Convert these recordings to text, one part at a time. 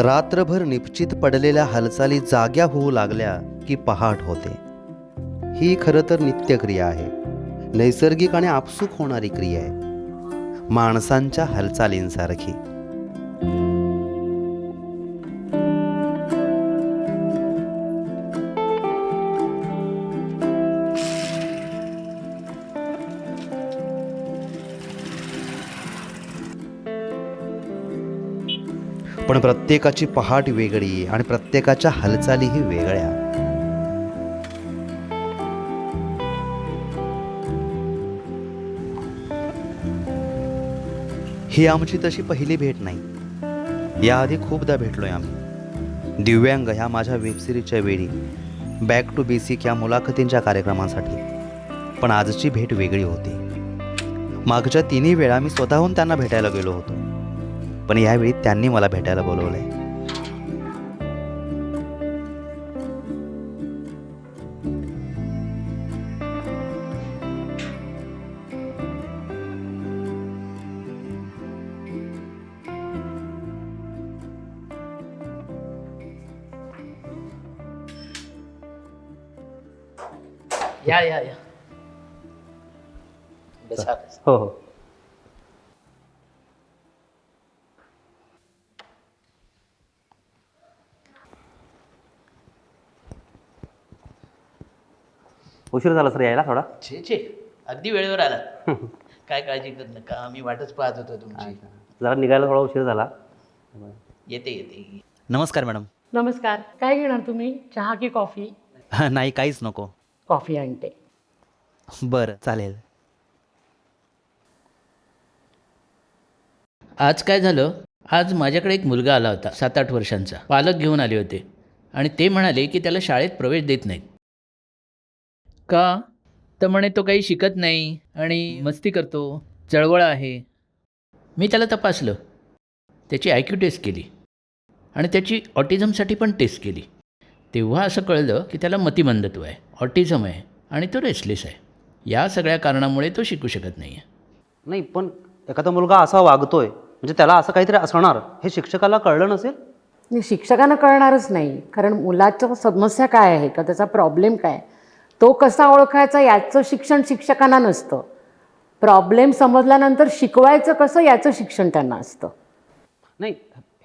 रात्रभर निपचित पडलेल्या हालचाली जाग्या होऊ लागल्या की पहाट होते. ही खरं तर नित्यक्रिया आहे, नैसर्गिक आणि आपसूक होणारी क्रिया आहे, माणसांच्या हालचालींसारखी. पण प्रत्येकाची पहाट वेगळी आणि प्रत्येकाच्या हालचालीही वेगळ्या. ही आमची तशी पहिली भेट नाही. याआधी खूपदा भेटलोय आम्ही. दिव्यांग ह्या माझ्या वेबसिरीजच्या वेळी, बॅक टू बेसिक या मुलाखतींच्या कार्यक्रमासाठी. पण आजची भेट वेगळी होती. मागच्या 3 वेळा मी स्वतःहून त्यांना भेटायला गेलो होतो, पण यावेळी त्यांनी मला भेटायला बोलवलंय. या या या बसा. हो हो. उशीर झाला सर यायला थोडा. छे अगदी वेळेवर आला. काय काळजी कर नका, आम्ही वाटच पाहत होतो तुमची. जरा निघायला थोडा उशीर झाला. येते येते. नमस्कार मॅडम. नमस्कार. काय घेणार तुम्ही, चहा की कॉफी? नाही, काहीच नको. कॉफी आणते. बरं, चालेल. आज काय झालं, आज माझ्याकडे एक मुलगा आला होता 7-8 वर्षांचा. पालक घेऊन आले होते आणि ते म्हणाले की त्याला शाळेत प्रवेश देत नाहीत. का? तर म्हणे तो काही शिकत नाही आणि मस्ती करतो, चळवळ आहे. मी त्याला तपासलं, त्याची IQ टेस्ट केली आणि त्याची ऑटिझमसाठी पण टेस्ट केली. तेव्हा असं कळलं की त्याला मतिमंदत्व आहे, ऑटिझम आहे आणि तो रेस्टलेस आहे. या सगळ्या कारणामुळे तो शिकू शकत नाही आहे. नाही, पण एखादा मुलगा असा वागतोय म्हणजे त्याला असं काहीतरी असणार हे शिक्षकाला कळलं नसेल? नाही, शिक्षकांना कळणारच नाही. कारण मुलाचं समस्या काय आहे का, त्याचा प्रॉब्लेम काय, तो कसा ओळखायचा याचं शिक्षण शिक्षकांना नसतं. प्रॉब्लेम समजल्यानंतर शिकवायचं कसं याचं शिक्षण त्यांना असतं. नाही,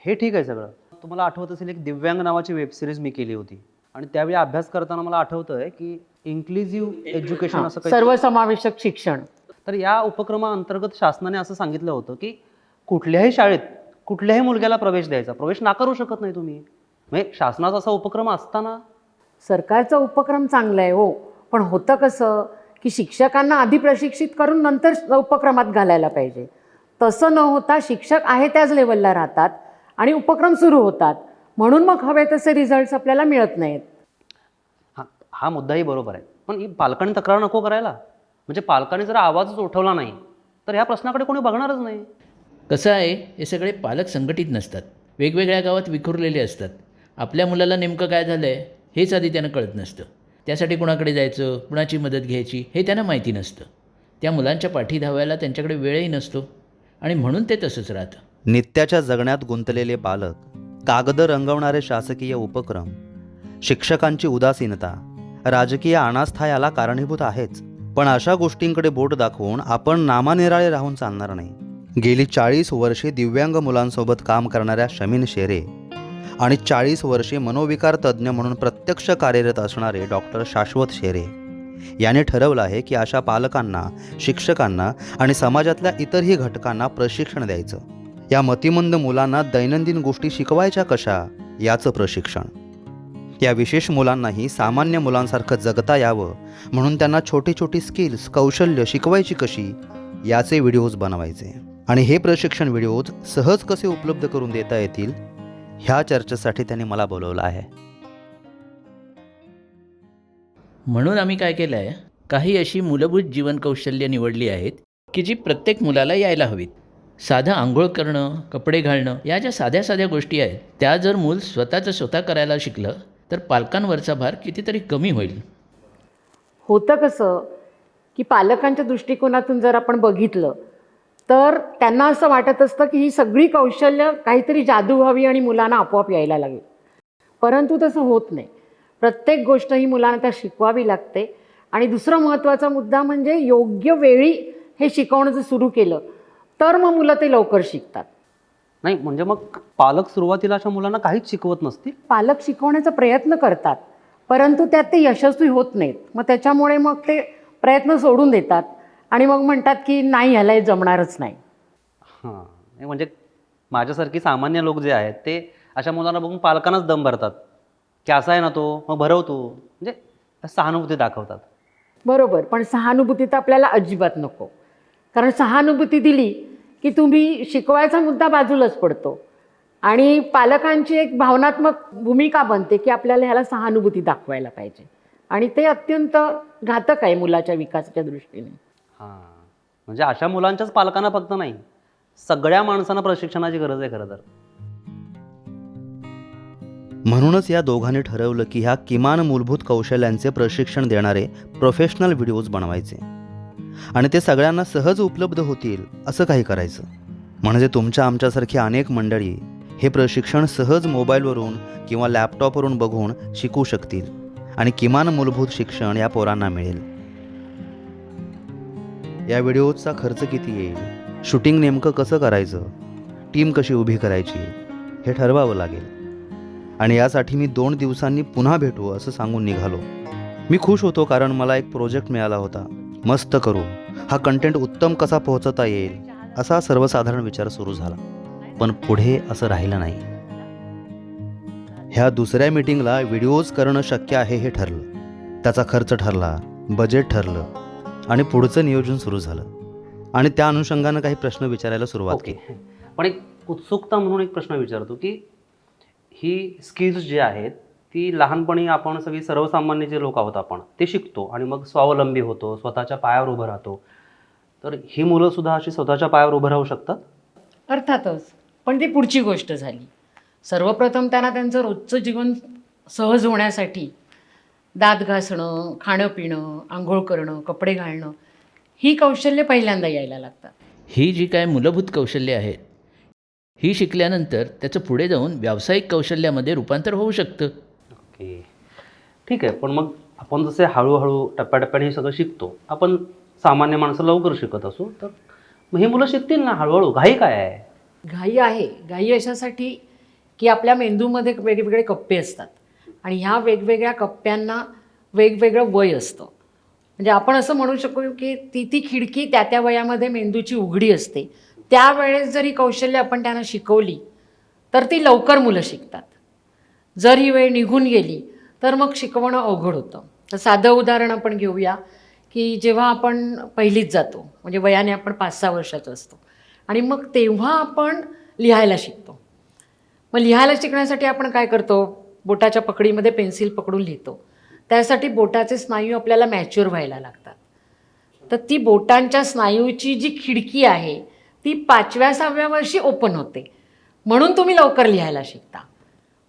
हे ठीक आहे सगळं. तुम्हाला आठवत असेल एक दिव्यांग नावाची वेबसिरीज मी केली होती आणि त्यावेळी अभ्यास करताना मला आठवतंय की इन्क्लुझिव्ह एज्युकेशन असं काही. सर्वसमावेशक शिक्षण. तर या उपक्रमाअंतर्गत शासनाने असं सांगितलं होतं की कुठल्याही शाळेत कुठल्याही मुलग्याला प्रवेश द्यायचा, प्रवेश नाकारू शकत नाही तुम्ही. म्हणजे शासनाचा असा उपक्रम असताना. सरकारचा उपक्रम चांगला आहे हो, पण होतं कसं की शिक्षकांना आधी प्रशिक्षित करून नंतर उपक्रमात घालायला पाहिजे. तसं न होता शिक्षक आहे त्याच लेवलला राहतात आणि उपक्रम सुरू होतात, म्हणून मग हवे तसे रिझल्ट्स आपल्याला मिळत नाहीत. हा मुद्दाही बरोबर आहे, पण ही पालकांनी तक्रार नको करायला. म्हणजे पालकांनी जर आवाजच उठवला नाही तर ह्या प्रश्नाकडे कोणी बघणारच नाही. कसं आहे, हे सगळे पालक संघटित नसतात, वेगवेगळ्या गावात विखुरलेले असतात. आपल्या मुलाला नेमकं काय झालं आहे हेच आधी त्यांना कळत नसतं. त्यासाठी कुणाकडे जायचं, कुणाची मदत घ्यायची हे त्यांना माहिती नसतं. त्या मुलांच्या पाठी धावायला त्यांच्याकडे वेळही नसतो आणि म्हणून ते तसंच राहतं. नित्याच्या जगण्यात गुंतलेले पालक, कागद रंगवणारे शासकीय उपक्रम, शिक्षकांची उदासीनता, राजकीय अनास्था याला कारणीभूत आहेच. पण अशा गोष्टींकडे बोट दाखवून आपण नामानिराळे राहून चालणार नाही. गेली 40 वर्षे दिव्यांग मुलांसोबत काम करणाऱ्या शमीन शेरे आणि 40 वर्षे मनोविकार तज्ज्ञ म्हणून प्रत्यक्ष कार्यरत असणारे डॉक्टर शाश्वत शेरे याने ठरवलं आहे की अशा पालकांना, शिक्षकांना आणि समाजातल्या इतरही घटकांना प्रशिक्षण द्यायचं. या मतिमंद मुलांना दैनंदिन गोष्टी शिकवायच्या कशा याचं प्रशिक्षण. या विशेष मुलांनाही सामान्य मुलांसारखं जगता यावं म्हणून त्यांना छोटी छोटी स्किल्स, कौशल्य शिकवायची कशी याचे व्हिडिओज बनवायचे. आणि हे प्रशिक्षण व्हिडिओज सहज कसे उपलब्ध करून देता येतील ह्या चर्चेसाठी त्यांनी मला बोलवलं आहे. म्हणून आम्ही काय केलं आहे, काही अशी मूलभूत जीवन कौशल्य निवडली आहेत की जी प्रत्येक मुलाला यायला हवीत. साधं आंघोळ करणं, कपडे घालणं या ज्या साध्या साध्या गोष्टी आहेत त्या जर मूल स्वतः करायला शिकलं तर पालकांवरचा भार कितीतरी कमी होईल. होतं कसं की पालकांच्या दृष्टिकोनातून जर आपण बघितलं तर त्यांना असं वाटत असतं की ही सगळी कौशल्य काहीतरी जादू व्हावी आणि मुलांना आपोआप यायला लागेल. परंतु तसं होत नाही. प्रत्येक गोष्ट ही मुलांना त्या शिकवावी लागते. आणि दुसरा महत्त्वाचा मुद्दा म्हणजे योग्य वेळी हे शिकवणं जर सुरू केलं तर मग मुलं ते लवकर शिकतात. नाही म्हणजे मग पालक सुरुवातीला अशा मुलांना काहीच शिकवत नसतील. पालक शिकवण्याचा प्रयत्न करतात, परंतु त्यात ते यशस्वी होत नाहीत. मग त्याच्यामुळे मग ते प्रयत्न सोडून देतात आणि मग म्हणतात की नाही, ह्याला हे जमणारच नाही. हां, नाही म्हणजे माझ्यासारखी सामान्य लोक जे आहेत ते अशा मुलांना बघून पालकांनाच दम भरतात की असा आहे ना तो, मग भरवतो, म्हणजे सहानुभूती दाखवतात. बरोबर, पण सहानुभूती तर आपल्याला अजिबात नको. कारण सहानुभूती दिली की तुम्ही शिकवायचा मुद्दा बाजूलाच पडतो आणि पालकांची एक भावनात्मक भूमिका बनते की आपल्याला ह्याला सहानुभूती दाखवायला पाहिजे आणि ते अत्यंत घातक आहे मुलाच्या विकासाच्या दृष्टीने. हां, म्हणजे अशा मुलांच्याच पालकांना फक्त नाही, सगळ्या माणसांना प्रशिक्षणाची गरज आहे खरं तर. म्हणूनच या दोघांनी ठरवलं की ह्या किमान मूलभूत कौशल्यांचे प्रशिक्षण देणारे प्रोफेशनल व्हिडिओज बनवायचे आणि ते सगळ्यांना सहज उपलब्ध होतील असं काही करायचं. म्हणजे तुमच्या आमच्यासारखी अनेक मंडळी हे प्रशिक्षण सहज मोबाईलवरून किंवा लॅपटॉपवरून बघून शिकू शकतील आणि किमान मूलभूत शिक्षण या पोरांना मिळेल. या व्हिडिओचा खर्च किती येईल, शूटिंग नेमकं कसं करायचं, टीम कशी उभी करायची हे ठरवावं लागेल. आणि यासाठी मी 2 दिवसांनी पुन्हा भेटू असं सांगून निघालो. मी खुश होतो कारण मला एक प्रोजेक्ट मिळाला होता. मस्त करू, हा कंटेंट उत्तम कसा पोहोचवता येईल असा सर्वसाधारण विचार सुरू झाला. पण पुढे असं राहिलं नाही. ह्या दुसऱ्या मीटिंगला व्हिडिओज करणं शक्य आहे हे ठरलं, त्याचा खर्च ठरला, बजेट ठरलं आणि पुढचं नियोजन सुरू झालं. आणि त्या अनुषंगानं काही प्रश्न विचारायला सुरुवात केली. पण एक उत्सुकता म्हणून एक प्रश्न विचारतो की ही स्किल्स जी आहेत ती लहानपणी आपण सगळी सर्वसामान्य जे लोक आहोत आपण ते शिकतो आणि मग स्वावलंबी होतो, स्वतःच्या पायावर उभं राहतो. तर ही मुलंसुद्धा अशी स्वतःच्या पायावर उभं राहू शकतात? अर्थातच, पण ती पुढची गोष्ट झाली. सर्वप्रथम त्यांना त्यांचं रोजचं जीवन सहज होण्यासाठी दात घासणं, खाणं पिणं, आंघोळ करणं, कपडे घालणं ही कौशल्य पहिल्यांदा यायला लागतात. ही जी काय मूलभूत कौशल्ये आहेत ही शिकल्यानंतर त्याचं पुढे जाऊन व्यावसायिक कौशल्यामध्ये रूपांतर होऊ शकतं. ओके, ठीक आहे. पण मग आपण जसे हळूहळू टप्प्याटप्प्याने हे सगळं शिकतो, आपण सामान्य माणसं लवकर शिकत असू, तर मग हे मुलं शिकतील ना हळूहळू? घाई काय आहे? घाई आहे. घाई अशासाठी की आपल्या मेंदूमध्ये वेगवेगळे कप्पे असतात आणि ह्या वेगवेगळ्या कप्प्यांना वेगवेगळं वय असतं. म्हणजे आपण असं म्हणू शकू की ती खिडकी त्या त्या वयामध्ये मेंदूची उघडी असते. त्यावेळेस जर ही कौशल्य आपण त्यांना शिकवली तर ती लवकर मुलं शिकतात. जर ही वेळ निघून गेली तर मग शिकवणं अवघड होतं. तर साधं उदाहरण आपण घेऊया की जेव्हा आपण पहिलीत जातो, म्हणजे वयाने आपण 5-6 वर्षाचं असतो आणि मग तेव्हा आपण लिहायला शिकतो. मग लिहायला शिकण्यासाठी आपण काय करतो, बोटाच्या पकडीमध्ये पेन्सिल पकडून लिहितो. त्यासाठी बोटाचे स्नायू आपल्याला मॅच्युअर व्हायला लागतात. तर ती बोटांच्या स्नायूची जी खिडकी आहे ती 5व्या-6व्या वर्षी ओपन होते, म्हणून तुम्ही लवकर लिहायला शिकता.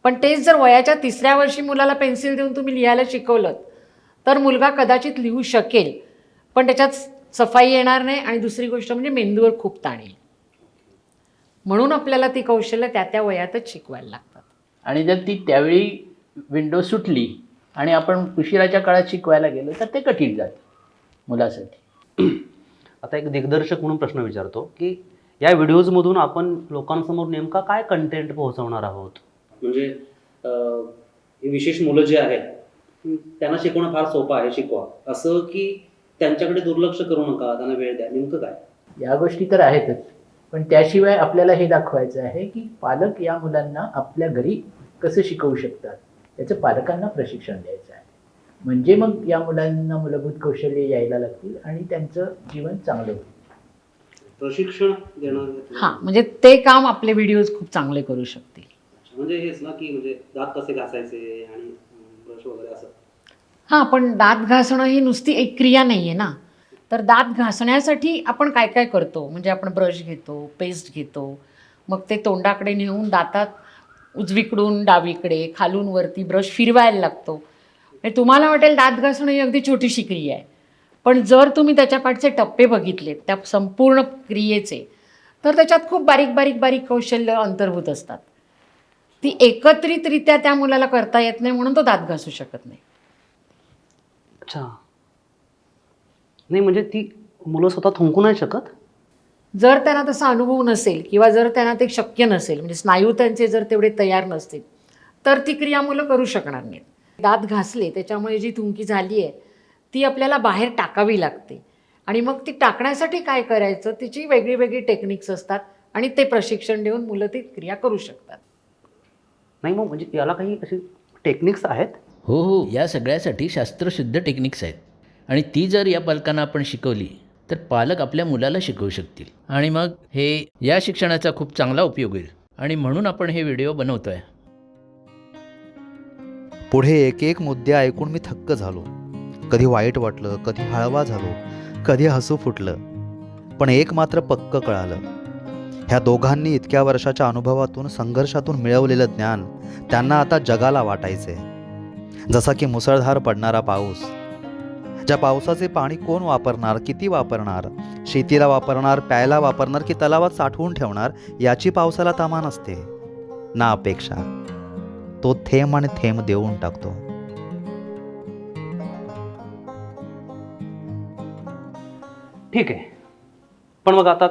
पण तेच जर वयाच्या 3ऱ्या वर्षी मुलाला पेन्सिल देऊन तुम्ही लिहायला शिकवलं तर मुलगा कदाचित लिहू शकेल, पण त्याच्यात सफाई येणार नाही आणि दुसरी गोष्ट म्हणजे मेंदूवर खूप ताण येईल. म्हणून आपल्याला ती कौशल्य त्या त्या वयातच शिकवायला लागतात. आणि जर ती त्यावेळी विंडो सुटली आणि आपण उशिराच्या काळात शिकवायला गेलो तर ते कठीण जातं मुलासाठी. आता एक दिग्दर्शक म्हणून प्रश्न विचारतो की या व्हिडिओजमधून आपण लोकांसमोर नेमका काय कंटेंट पोहोचवणार आहोत? म्हणजे ही विशेष मुलं जी आहेत त्यांना शिकवणं फार सोपं आहे, शिकवा असं की त्यांच्याकडे दुर्लक्ष करू नका, त्यांना वेळ द्या, नेमकं काय? या गोष्टी तर आहेतच, पण त्याशिवाय आपल्याला हे दाखवायचं आहे की पालक या मुलांना आपल्या घरी कसं शिकवू शकतात, त्याचं पालकांना प्रशिक्षण द्यायचं आहे. म्हणजे मग या मुलांना मूलभूत कौशल्ये यायला लागतील आणि त्यांचं जीवन चांगलं होईल. प्रशिक्षण देणं, हां, म्हणजे ते काम आपले व्हिडिओज खूप चांगले करू शकतील. म्हणजे हेच ना की म्हणजे दात कसे घासायचे आणि ब्रश वगैरे असं. हां, पण दात घासणं ही नुसती एक क्रिया नाही आहे ना. तर दात घासण्यासाठी आपण काय काय करतो, म्हणजे आपण ब्रश घेतो, पेस्ट घेतो, मग ते तोंडाकडे नेऊन दातात उजवीकडून डावीकडे खालून वरती ब्रश फिरवायला लागतो. म्हणजे तुम्हाला वाटेल दात घासणं ही अगदी छोटीशी क्रिया आहे, पण जर तुम्ही त्याच्या पाठचे टप्पे बघितलेत त्या संपूर्ण क्रियेचे, तर त्याच्यात खूप बारीक बारीक बारीक कौशल्य अंतर्भूत असतात. ती एकत्रितरित्या त्या मुलाला करता येत नाही म्हणून तो दात घासू शकत नाही. अच्छा, नाही म्हणजे ती मुलं स्वतः थुंकू नाही शकत? जर त्यांना तसा अनुभव नसेल किंवा जर त्यांना ते शक्य नसेल, म्हणजे स्नायू त्यांचे जर तेवढे तयार नसतील, तर ती क्रिया मुलं करू शकणार नाहीत. दात घासले त्याच्यामुळे जी थुंकी झाली आहे ती आपल्याला बाहेर टाकावी लागते आणि मग ती टाकण्यासाठी काय करायचं तिची वेगळी वेगळी टेक्निक्स असतात आणि ते प्रशिक्षण देऊन मुलं ती क्रिया करू शकतात. नाही मग म्हणजे याला काही अशी टेक्निक्स आहेत? हो हो, या सगळ्यासाठी शास्त्रशुद्ध टेक्निक्स आहेत आणि ती जर या पालकांना आपण शिकवली तर पालक आपल्या मुलाला शिकवू शकतील आणि मग हे या शिक्षणाचा खूप चांगला उपयोग होईल आणि म्हणून आपण हे व्हिडिओ बनवतो आहे. पुढे एक एक मुद्दे ऐकून मी थक्क झालो. कधी वाईट वाटलं, कधी हळवा झालो, कधी हसू फुटलं. पण एक मात्र पक्क कळालं, ह्या दोघांनी इतक्या वर्षाच्या अनुभवातून, संघर्षातून मिळवलेलं ज्ञान त्यांना आता जगाला वाटायचंय. जसा की मुसळधार पडणारा पाऊस, ज्या पावसाचे पाणी कोण वापरणार, किती वापरणार, शेतीला वापरणार, प्यायला वापरणार की तलावात साठवून ठेवणार, याची पावसाला तमा नसते ना अपेक्षा. तो थेंब आणि थेंब देऊन टाकतो. ठीक आहे, पण मग आता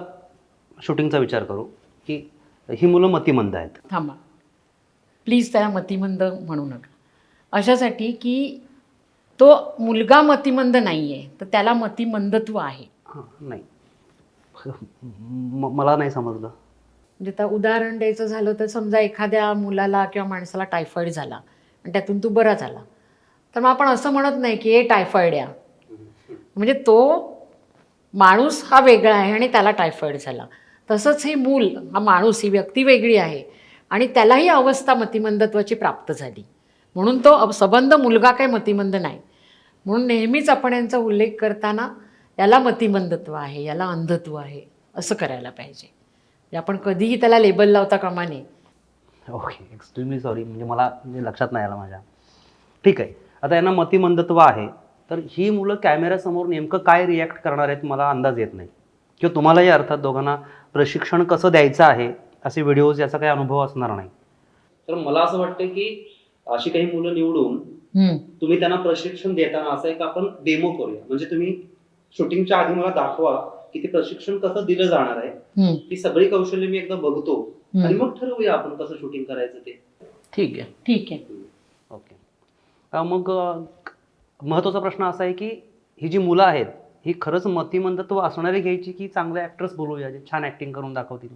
शूटिंगचा विचार करू की ही मुलं मतिमंद आहेत. थांबा प्लीज, त्याला मतिमंद म्हणू नका. अशासाठी की तो मुलगा मतिमंद नाही आहे, तर त्याला मतिमंदत्व आहे. हां, नाही मला नाही समजलं. म्हणजे आता उदाहरण द्यायचं झालं तर समजा एखाद्या मुलाला किंवा माणसाला टायफॉईड झाला आणि त्यातून तू बरा झाला, तर मग आपण असं म्हणत नाही की हे टायफॉईड या, म्हणजे तो माणूस हा वेगळा आहे आणि त्याला टायफॉईड झाला. तसंच हे मूल, हा माणूस, ही व्यक्ती वेगळी आहे आणि त्यालाही अवस्था मतिमंदत्वाची प्राप्त झाली, म्हणून तो सबंध मुलगा काही मतिमंद नाही. म्हणून नेहमीच आपण यांचा उल्लेख करताना याला मतिमंदत्व आहे, याला अंधत्व आहे असं करायला पाहिजे. म्हणजे आपण कधीही त्याला लेबल लावता कामा नये. ओके, एक्स्ट्रीमली सॉरी, म्हणजे मला लक्षात नाही आलं माझ्या. ठीक आहे, आता यांना मतिमंदत्व आहे, तर ही मुलं कॅमेऱ्यासमोर नेमकं काय रिॲक्ट करणार आहेत मला अंदाज येत नाही. किंवा तुम्हालाही अर्थात दोघांना प्रशिक्षण कसं द्यायचं आहे असे व्हिडिओज, याचा काही अनुभव असणार नाही. तर मला असं वाटतं की अशी काही मुलं निवडून तुम्ही त्यांना प्रशिक्षण देताना असं एक आपण डेमो करूया. म्हणजे तुम्ही शूटिंगच्या आधी मला दाखवा की ते प्रशिक्षण कसं दिलं जाणार आहे, ती सगळी कौशल्य मी एकदा बघतो आणि मग ठरवूया आपण कसं शूटिंग करायचं ते. ठीक आहे. ठीक आहे. ओके, मग महत्त्वाचा प्रश्न असा आहे की ही जी मुलं आहेत ही खरंच मतिमंदत्व असणारी घ्यायची की चांगले ॲक्टर्स बोलवूया जे छान ॲक्टिंग करून दाखवतील?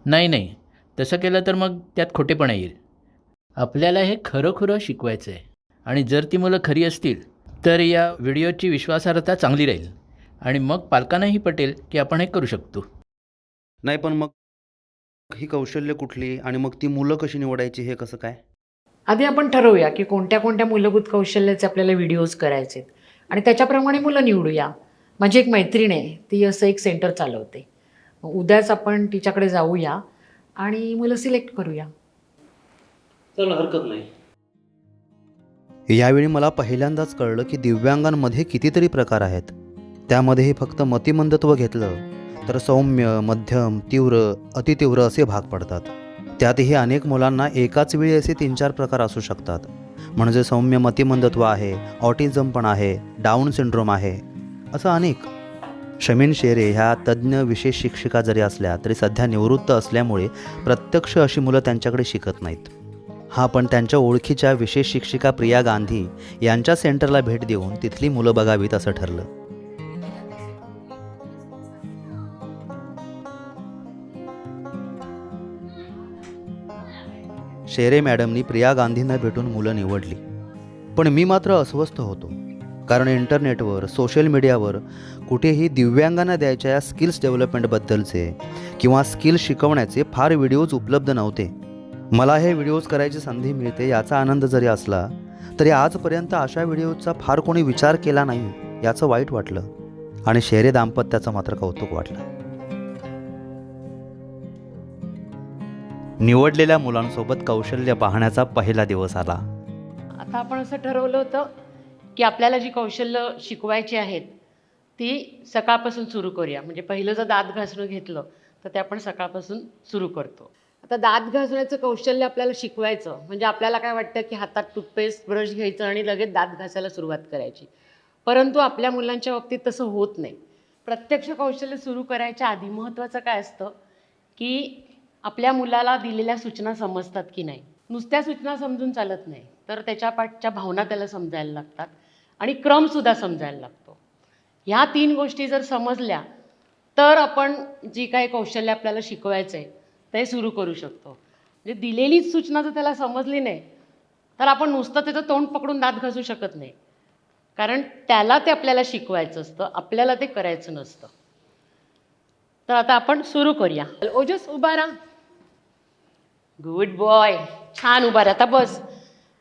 नाही नाही, तसं केलं तर मग त्यात खोटेपणा येईल. आपल्याला हे खरं शिकवायचं आहे आणि जर ती मुलं खरी असतील तर या व्हिडिओची विश्वासार्हता चांगली राहील आणि मग पालकांनाही पटेल की आपण हे करू शकतो. नाही पण मग ही कौशल्य कुठली आणि मग ती मुलं कशी निवडायची हे कसं काय? आधी आपण ठरवूया की कोणत्या कोणत्या मूलभूत कौशल्याचे आपल्याला व्हिडिओज करायचे आणि त्याच्याप्रमाणे मुलं निवडूया. माझी एक मैत्रीण आहे, ती असं एक सेंटर चालवते. उद्याच आपण तिच्याकडे जाऊया आणि मुलं सिलेक्ट करूया. चल, हरकत नाही. यावेळी मला पहिल्यांदाच कळलं की दिव्यांगांमध्ये कितीतरी प्रकार आहेत. त्यामध्येही फक्त मतिमंदत्व घेतलं तर सौम्य, मध्यम, तीव्र, अतितीव्र असे भाग पडतात. त्यातही अनेक मुलांना एकाच वेळी असे 3-4 प्रकार असू शकतात. म्हणजे सौम्य मतिमंदत्व आहे, ऑटिझम पण आहे, डाऊन सिंड्रोम आहे, असं अनेक. शमीन शेरे ह्या तज्ज्ञ विशेष शिक्षिका जरी असल्या तरी सध्या निवृत्त असल्यामुळे प्रत्यक्ष अशी मुलं त्यांच्याकडे शिकत नाहीत. हा, पण त्यांच्या ओळखीच्या विशेष शिक्षिका प्रिया गांधी यांच्या सेंटरला भेट देऊन तिथली मुलं बघावीत असं ठरलं. शेरे मॅडमनी प्रिया गांधींना भेटून मुलं निवडली. पण मी मात्र अस्वस्थ होतो, कारण इंटरनेटवर, सोशल मीडियावर कुठेही दिव्यांगांना द्यायच्या या स्किल्स डेव्हलपमेंटबद्दलचे किंवा स्किल्स शिकवण्याचे फार व्हिडिओज उपलब्ध नव्हते. मला हे व्हिडिओज करायची संधी मिळते याचा आनंद जरी असला तरी आजपर्यंत अशा व्हिडिओजचा फार कोणी विचार केला नाही याचं वाईट वाटलं आणि शेरे दाम्पत्याचं मात्र कौतुक वाटलं. निवडलेल्या मुलांसोबत कौशल्य पाहण्याचा पहिला दिवस आला. आता आपण असं ठरवलं होतं की आपल्याला जी कौशल्य शिकवायची आहेत ती सकाळपासून सुरू करूया. म्हणजे पहिलं जर दात घासणं घेतलं तर ते आपण सकाळपासून सुरू करतो. आता दात घासण्याचं कौशल्य आपल्याला शिकवायचं म्हणजे आपल्याला काय वाटतं की हातात टूथपेस्ट ब्रश घ्यायचं आणि लगेच दात घासायला सुरुवात करायची. परंतु आपल्या मुलांच्या बाबतीत तसं होत नाही. प्रत्यक्ष कौशल्य सुरू करायच्या आधी महत्त्वाचं काय असतं की आपल्या मुलाला दिलेल्या सूचना समजतात की नाही. नुसत्या सूचना समजून चालत नाही, तर त्याच्या पाठच्या भावना त्याला समजायला लागतात आणि क्रमसुद्धा समजायला लागतो. ह्या 3 गोष्टी जर समजल्या तर आपण जी काही कौशल्य आपल्याला शिकवायचं आहे ते सुरू करू शकतो. म्हणजे दिलेलीच सूचना जर त्याला समजली नाही तर आपण नुसतं त्याचं तोंड पकडून दात घासू शकत नाही. कारण त्याला ते आपल्याला शिकवायचं असतं, आपल्याला ते करायचं नसतं. तर आता आपण सुरू करूया. ओजस उभा राहा. Good boy. छान उभा राहा. आता बस.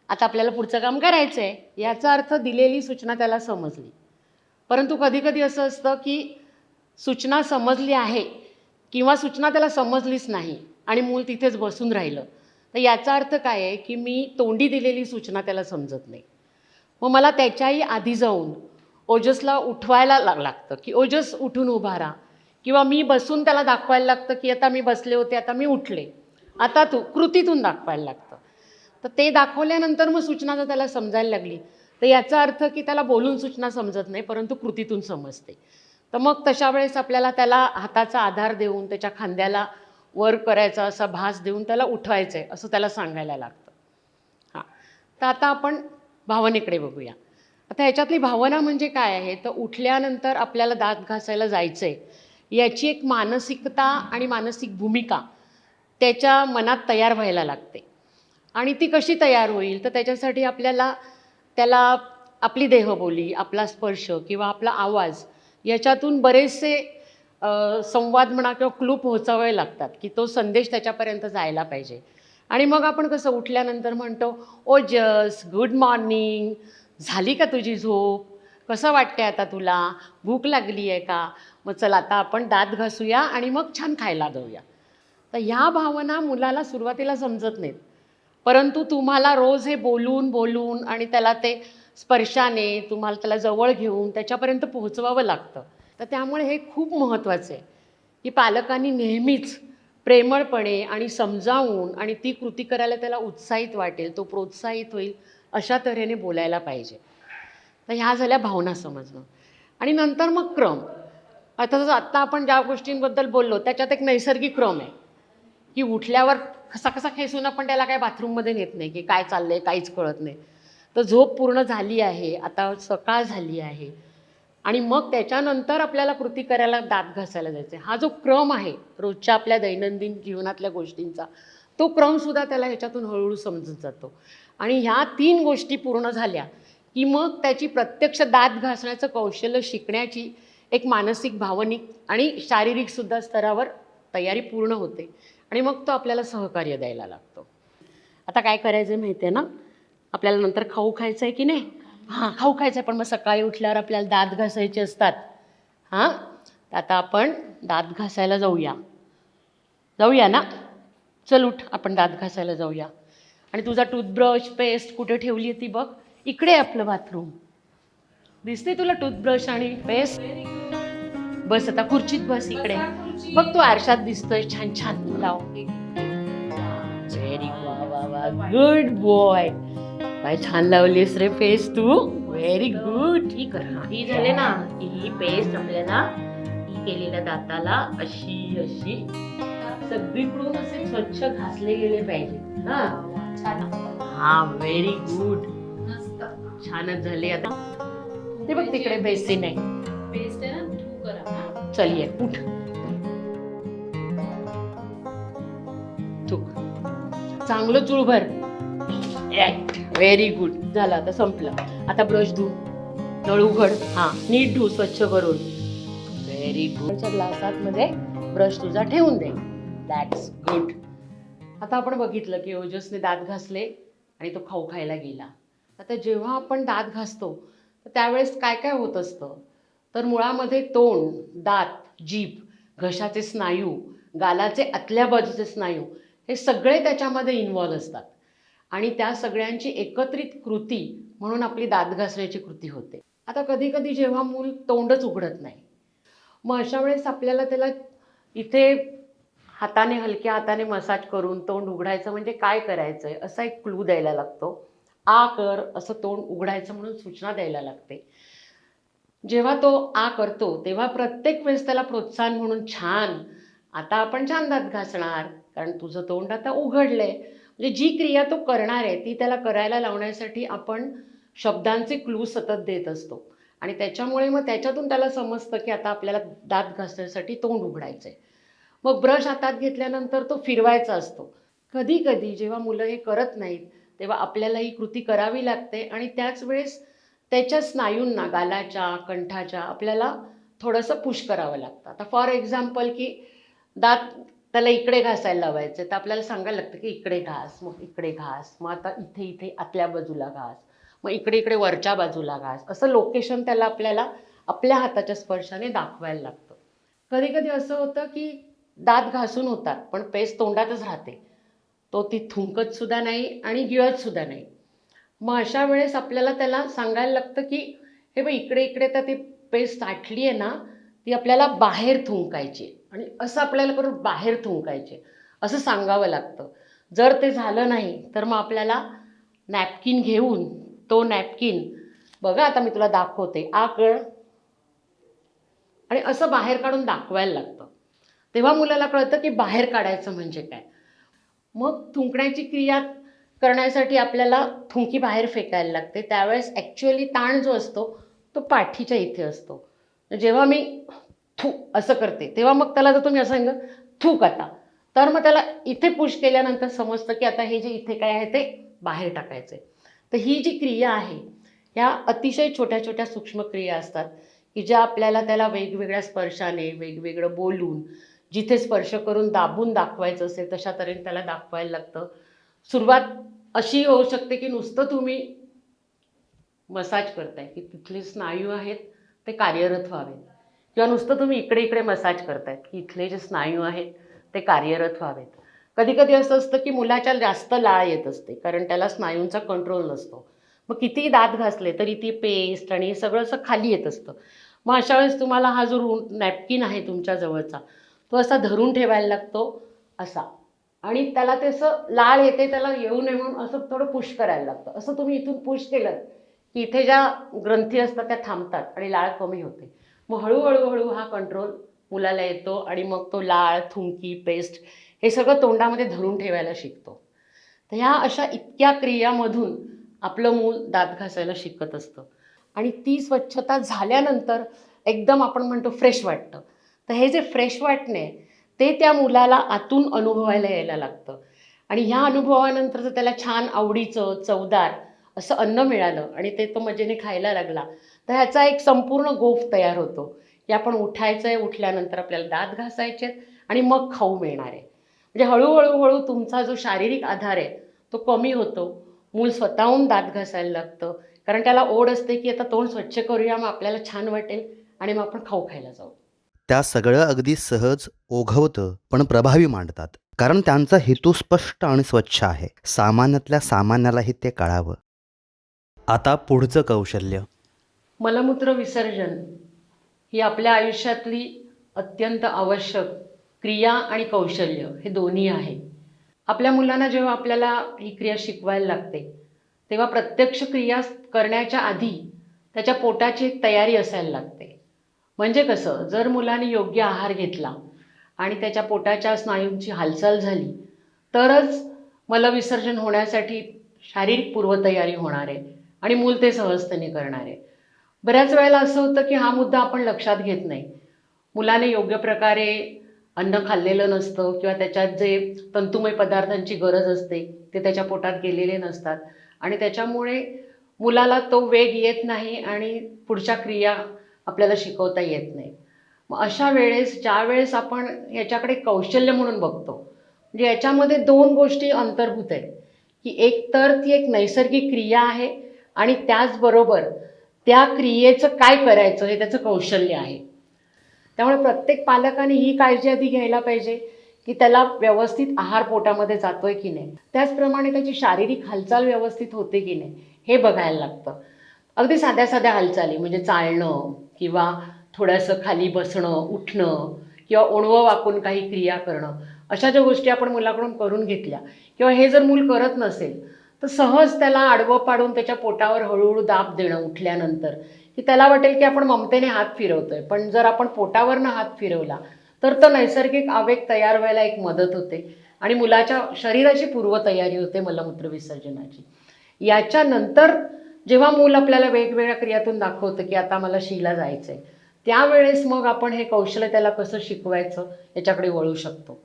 आता आपल्याला पुढचं काम करायचं आहे. याचा अर्थ दिलेली सूचना त्याला समजली. परंतु कधी कधी असं असतं की सूचना समजली आहे किंवा सूचना त्याला समजलीच नाही आणि मूल तिथेच बसून राहिलं. तर याचा अर्थ काय आहे की मी तोंडी दिलेली सूचना त्याला समजत नाही. मग मला त्याच्याही आधी जाऊन ओजसला उठवायला लागतं की ओजस उठून उभा राहा, किंवा मी बसून त्याला दाखवायला लागतं की आता मी बसले होते, आता मी उठले, आता तू कृतीतून दाखवायला लागतं. तर ते दाखवल्यानंतर मग सूचना जर त्याला समजायला लागली तर याचा अर्थ की त्याला बोलून सूचना समजत नाही परंतु कृतीतून समजते. तर मग तशा वेळेस आपल्याला त्याला हाताचा आधार देऊन त्याच्या खांद्याला वर करायचा असा भास देऊन त्याला उठवायचं आहे असं त्याला सांगायला लागतं. हां, तर आता आपण भावनेकडे बघूया. आता ह्याच्यातली भावना म्हणजे काय आहे, तर उठल्यानंतर आपल्याला दात घासायला जायचं आहे याची एक मानसिकता आणि मानसिक भूमिका त्याच्या मनात तयार व्हायला लागते. आणि ती कशी तयार होईल, तर त्याच्यासाठी आपल्याला त्याला आपली देहबोली, आपला स्पर्श किंवा आपला आवाज याच्यातून बरेचसे संवाद म्हणा किंवा क्लू पोहोचावे लागतात की तो संदेश त्याच्यापर्यंत जायला पाहिजे. आणि मग आपण कसं उठल्यानंतर म्हणतो, ओजस गुड मॉर्निंग, झाली का तुझी झोप, कसं वाटते आता तुला, भूक लागली आहे का, मग चल आता आपण दात घासूया आणि मग छान खायला जाऊया. तर ह्या भावना मुलाला सुरुवातीला समजत नाहीत, परंतु तुम्हाला रोज हे बोलून बोलून आणि त्याला ते स्पर्शाने तुम्हाला त्याला जवळ घेऊन त्याच्यापर्यंत पोहोचवावं लागतं. तर त्यामुळे हे खूप महत्त्वाचं आहे की पालकांनी नेहमीच प्रेमळपणे आणि समजावून आणि ती कृती करायला त्याला उत्साहित वाटेल, तो प्रोत्साहित होईल अशा तऱ्हेने बोलायला पाहिजे. तर ह्या झाल्या भावना समजणं. आणि नंतर मग क्रम. आत्ता आपण ज्या गोष्टींबद्दल बोललो त्याच्यात एक नैसर्गिक क्रम आहे की उठल्यावर कसा कसा खेसून आपण त्याला काय बाथरूममध्ये नेत नाही की काय चाललं आहे काहीच कळत नाही. तर झोप पूर्ण झाली आहे, आता सकाळ झाली आहे आणि मग त्याच्यानंतर आपल्याला कृती करायला दात घासायला जायचं आहे. हा जो क्रम आहे रोजच्या आपल्या दैनंदिन जीवनातल्या गोष्टींचा, तो क्रमसुद्धा त्याला ह्याच्यातून हळूहळू समजत जातो. आणि ह्या 3 गोष्टी पूर्ण झाल्या की मग त्याची प्रत्यक्ष दात घासण्याचं कौशल्य शिकण्याची एक मानसिक, भावनिक आणि शारीरिकसुद्धा स्तरावर तयारी पूर्ण होते आणि मग तो आपल्याला सहकार्य द्यायला लागतो. आता काय करायचं आहे माहिती आहे ना, आपल्याला नंतर खाऊ खायचं आहे की नाही. हां, खाऊ खायचं आहे, पण मग सकाळी उठल्यावर आपल्याला दात घासायचे असतात. हां, तर आता आपण दात घासायला जाऊया ना. चल उठ, आपण दात घासायला जाऊया. आणि तुझा टूथब्रश, पेस्ट कुठे ठेवली आहे ती बघ. इकडे आहे आपलं बाथरूम, दिसते तुला टूथब्रश आणि पेस्ट. बस आता खुर्चीत बस, इकडे बघ, तू आरशात दिसतोय छान छान. लाव. Very good boy. काय छान लावलीस रे पेस्ट तू. Very good. ही कर. ही झाले ना, ही पेस्ट आपल्याला ही केलेल्या दाताला अशी अशी सगळीकडून असे स्वच्छ घासले गेले पाहिजे. हा, व्हेरी गुड. छानच झाले. आता ते बघ तिकडे बेसिन आहे. चल ये उठ. चांगलं चूळ भर. Very good. झालं, आता संपलं. आता ब्रश धू, नळ उघड. हां, नीट धू स्वच्छ करून. Very good. ग्लासात मध्ये ब्रश तुझा ठेवून दे. That's good. आता आपण बघितलं की ओजसने दात घासले आणि तो खाऊ खायला गेला. आता जेव्हा आपण दात घासतो तर त्यावेळेस काय काय होत असतं, तर मुळामध्ये तोंड, दात, जीभ, घशाचे स्नायू, गालाचे आतल्या बाजूचे स्नायू हे सगळे त्याच्यामध्ये इन्व्हॉल्व असतात आणि त्या सगळ्यांची एकत्रित कृती म्हणून आपली दात घासण्याची कृती होते. आता कधी कधी जेव्हा मूल तोंडच उघडत नाही, मग अशा वेळेस आपल्याला त्याला इथे हाताने, हलक्या हाताने मसाज करून तोंड उघडायचं म्हणजे काय करायचं आहे असा एक क्लू द्यायला लागतो. आ कर असं तोंड उघडायचं म्हणून सूचना द्यायला लागते. जेव्हा तो आ करतो तेव्हा प्रत्येक वेळेस त्याला प्रोत्साहन म्हणून छान, आता आपण छान दात घासणार कारण तुझं तोंड आता उघडलंय. म्हणजे जी क्रिया तो करणार आहे ती त्याला करायला लावण्यासाठी आपण शब्दांचे क्लू सतत देत असतो आणि त्याच्यामुळे मग त्याच्यातून त्याला समजतं की आता आपल्याला दात घासण्यासाठी तोंड उघडायचं आहे. मग ब्रश हातात घेतल्यानंतर तो फिरवायचा असतो. कधी कधी जेव्हा मुलं हे करत नाहीत तेव्हा आपल्याला ही कृती करावी लागते आणि त्याच वेळेस त्याच्या स्नायूंना, गालाच्या, कंठाच्या आपल्याला थोडंसं पुश करावं लागतं. आता फॉर एक्झाम्पल की दात त्याला इकडे घासायला लावायचे तर आपल्याला सांगायला लागतं की इकडे घास, मग इकडे घास, मग आता इथे इथे आतल्या बाजूला घास, मग इकडे इकडे वरच्या बाजूला घास, असं लोकेशन त्याला आपल्याला आपल्या हाताच्या स्पर्शाने दाखवायला लागतं. कधी कधी असं होतं की दात घासून होतात पण पेस्ट तोंडातच राहते, तो ती थुंकत सुद्धा नाही आणि गिळत सुद्धा नाही. मग अशा वेळेस आपल्याला त्याला सांगायला लागतं की हे बघ इकडे इकडे तर ती पेस्ट साठली आहे ना, ती आपल्याला बाहेर थुंकायची आणि असं आपल्याला करून बाहेर थुंकायचे असं सांगावं लागतं. जर ते झालं नाही तर मग आपल्याला नॅपकिन घेऊन तो नॅपकिन, बघा आता मी तुला दाखवते, आ कळ, आणि असं बाहेर काढून दाखवायला लागतं. तेव्हा मुलाला कळतं की बाहेर काढायचं म्हणजे काय. मग थुंकण्याची क्रिया करण्यासाठी आपल्याला थुंकी बाहेर फेकायला लागते. त्यावेळेस ॲक्च्युअली ताण जो असतो तो पाठीच्या इथे असतो. जेव्हा मी थू असं करते तेव्हा मग त्याला जर तुम्ही असं सांगितलं थूक आता, तर मग त्याला इथे पुश केल्यानंतर समजतं की आता हे जे इथे काय आहे ते बाहेर टाकायचं आहे. तर ही जी क्रिया आहे ह्या अतिशय छोट्या छोट्या सूक्ष्म क्रिया असतात की ज्या आपल्याला त्याला वेगवेगळ्या स्पर्शाने, वेगवेगळं बोलून, जिथे स्पर्श करून दाबून दाखवायचं असेल तशा तऱ्हेने त्याला दाखवायला लागतं. सुरुवात अशी होऊ शकते की नुसतं तुम्ही मसाज करताय की तिथले स्नायू आहेत ते कार्यरत व्हावेत, किंवा नुसतं तुम्ही इकडे इकडे मसाज करतायत की इथले जे स्नायू आहेत ते कार्यरत व्हावेत. कधी कधी असं असतं की मुलाच्या जास्त लाळ येत असते कारण त्याला स्नायूंचा कंट्रोल नसतो. मग कितीही दात घासले तरी ती पेस्ट आणि सगळं असं खाली येत असतं. मग अशा वेळेस तुम्हाला हा जो नॅपकिन आहे तुमच्या जवळचा तो असा धरून ठेवायला लागतो असा, आणि त्याला ते असं लाळ येते त्याला येऊ नये म्हणून असं थोडं पुश करायला लागतं. असं तुम्ही इथून पुश केलं की इथे ज्या ग्रंथी असतात त्या थांबतात आणि लाळ कमी होते. मग हळूहळू हा कंट्रोल मुलाला येतो आणि मग तो लाळ, थुंकी, पेस्ट हे सगळं तोंडामध्ये धरून ठेवायला शिकतो. तर ह्या अशा इतक्या क्रियामधून आपलं मूल दात घासायला शिकत असतं आणि ती स्वच्छता झाल्यानंतर एकदम आपण म्हणतो फ्रेश वाटतं. तर हे जे फ्रेश वाटणे ते त्या मुलाला आतून अनुभवायला यायला लागतं आणि ह्या अनुभवानंतर जर त्याला छान आवडीचं, चवदार असं अन्न मिळालं आणि ते तो मजेने खायला लागला तर ह्याचा एक संपूर्ण गोफ तयार होतो की आपण उठायचं आहे, उठल्यानंतर आपल्याला दात घासायचे आहेत आणि मग खाऊ मिळणार आहे. म्हणजे हळूहळू तुमचा जो शारीरिक आधार आहे तो कमी होतो. मूल स्वतःहून दात घासायला लागतं कारण त्याला ओढ असते की आता तोंड स्वच्छ करूया, मग आपल्याला छान वाटेल आणि मग आपण खाऊ खायला जाऊ. त्या सगळं अगदी सहज, ओघवतं पण प्रभावी मांडतात. कारण त्यांचा हेतू स्पष्ट आणि स्वच्छ आहे. सामान्यातल्या सामान्यालाही ते कळावं. आता पुढचं कौशल्य. मलमूत्र विसर्जन ही आपल्या आयुष्यातली अत्यंत आवश्यक क्रिया आणि कौशल्य हे दोन्ही आहे. आपल्या मुलांना जेव्हा आपल्याला ही क्रिया शिकवायला लागते तेव्हा प्रत्यक्ष क्रिया करण्याच्या आधी त्याच्या पोटाची एक तयारी असायला लागते. म्हणजे कसं, जर मुलाने योग्य आहार घेतला आणि त्याच्या पोटाच्या स्नायूंची हालचाल झाली तरच मलविसर्जन होण्यासाठी शारीरिक पूर्वतयारी होणार आहे आणि मूल ते सहजतेने करणार आहे. बऱ्याच वेळेला असं होतं की हा मुद्दा आपण लक्षात घेत नाही. मुलाने योग्य प्रकारे अन्न खाल्लेलं नसतं किंवा त्याच्यात जे तंतुमय पदार्थांची गरज असते ते त्याच्या पोटात गेलेले नसतात आणि त्याच्यामुळे मुलाला तो वेग येत नाही आणि पुढच्या क्रिया आपल्याला शिकवता येत नाही. मग अशा वेळेस ज्या वेळेस आपण याच्याकडे कौशल्य म्हणून बघतो, म्हणजे याच्यामध्ये दोन गोष्टी अंतर्भूत आहेत की एक तर ती एक नैसर्गिक क्रिया आहे आणि त्याचबरोबर त्या क्रियेचं काय करायचं हे त्याचं कौशल्य आहे. त्यामुळे प्रत्येक पालकाने ही काळजी आधी घ्यायला पाहिजे की त्याला व्यवस्थित आहार पोटामध्ये जातोय की नाही, त्याचप्रमाणे त्याची शारीरिक हालचाल व्यवस्थित होते की नाही हे बघायला लागतं. अगदी साध्या साध्या हालचाली म्हणजे चालणं किंवा थोडंसं खाली बसणं, उठणं किंवा ओणवं वाकून काही क्रिया करणं, अशा ज्या गोष्टी आपण मुलाकडून करून घेतल्या किंवा हे जर मूल करत नसेल तर सहज त्याला आडवं पाडून त्याच्या पोटावर हळूहळू दाब देणं उठल्यानंतर, की त्याला वाटेल की आपण ममतेने हात फिरवतोय. पण जर आपण पोटावरनं हात फिरवला तर तो नैसर्गिक आवेग तयार व्हायला एक मदत होते आणि मुलाच्या शरीराची पूर्वतयारी होते मलमूत्र विसर्जनाची. याच्यानंतर जेव्हा मूल आपल्याला वेगवेगळ्या क्रियातून दाखवतं की आता मला शीला जायचं आहे, त्यावेळेस मग आपण हे कौशल्य त्याला कसं शिकवायचं याच्याकडे वळू शकतो.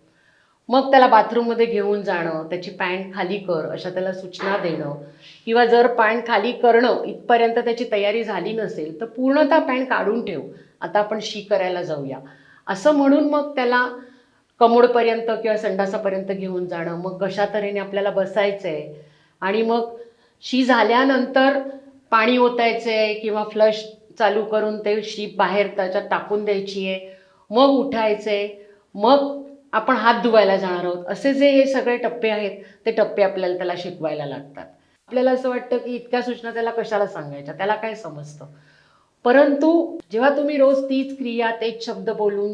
मग त्याला बाथरूममध्ये घेऊन जाणं, त्याची पॅन्ट खाली कर अशा त्याला सूचना देणं किंवा जर पॅन्ट खाली करणं इथपर्यंत त्याची तयारी झाली नसेल तर पूर्णतः पॅन्ट काढून ठेव, आता आपण शी करायला जाऊया असं म्हणून मग त्याला कमोडपर्यंत किंवा संडासापर्यंत घेऊन जाणं. मग कशा तऱ्हेने आपल्याला बसायचं आहे आणि मग शी झाल्यानंतर पाणी ओतायचं आहे किंवा फ्लश चालू करून ते शी बाहेर त्याच्यात टाकून द्यायची आहे, मग उठायचं आहे, मग आपण हात धुवायला जाणार आहोत. असे जे हे सगळे टप्पे आहेत ते टप्पे आपल्याला त्याला शिकवायला लागतात. आपल्याला असं वाटतं की इतक्या सूचना त्याला कशाला सांगायच्या, त्याला काय समजतं. परंतु जेव्हा तुम्ही रोज तीच क्रिया तेच शब्द बोलून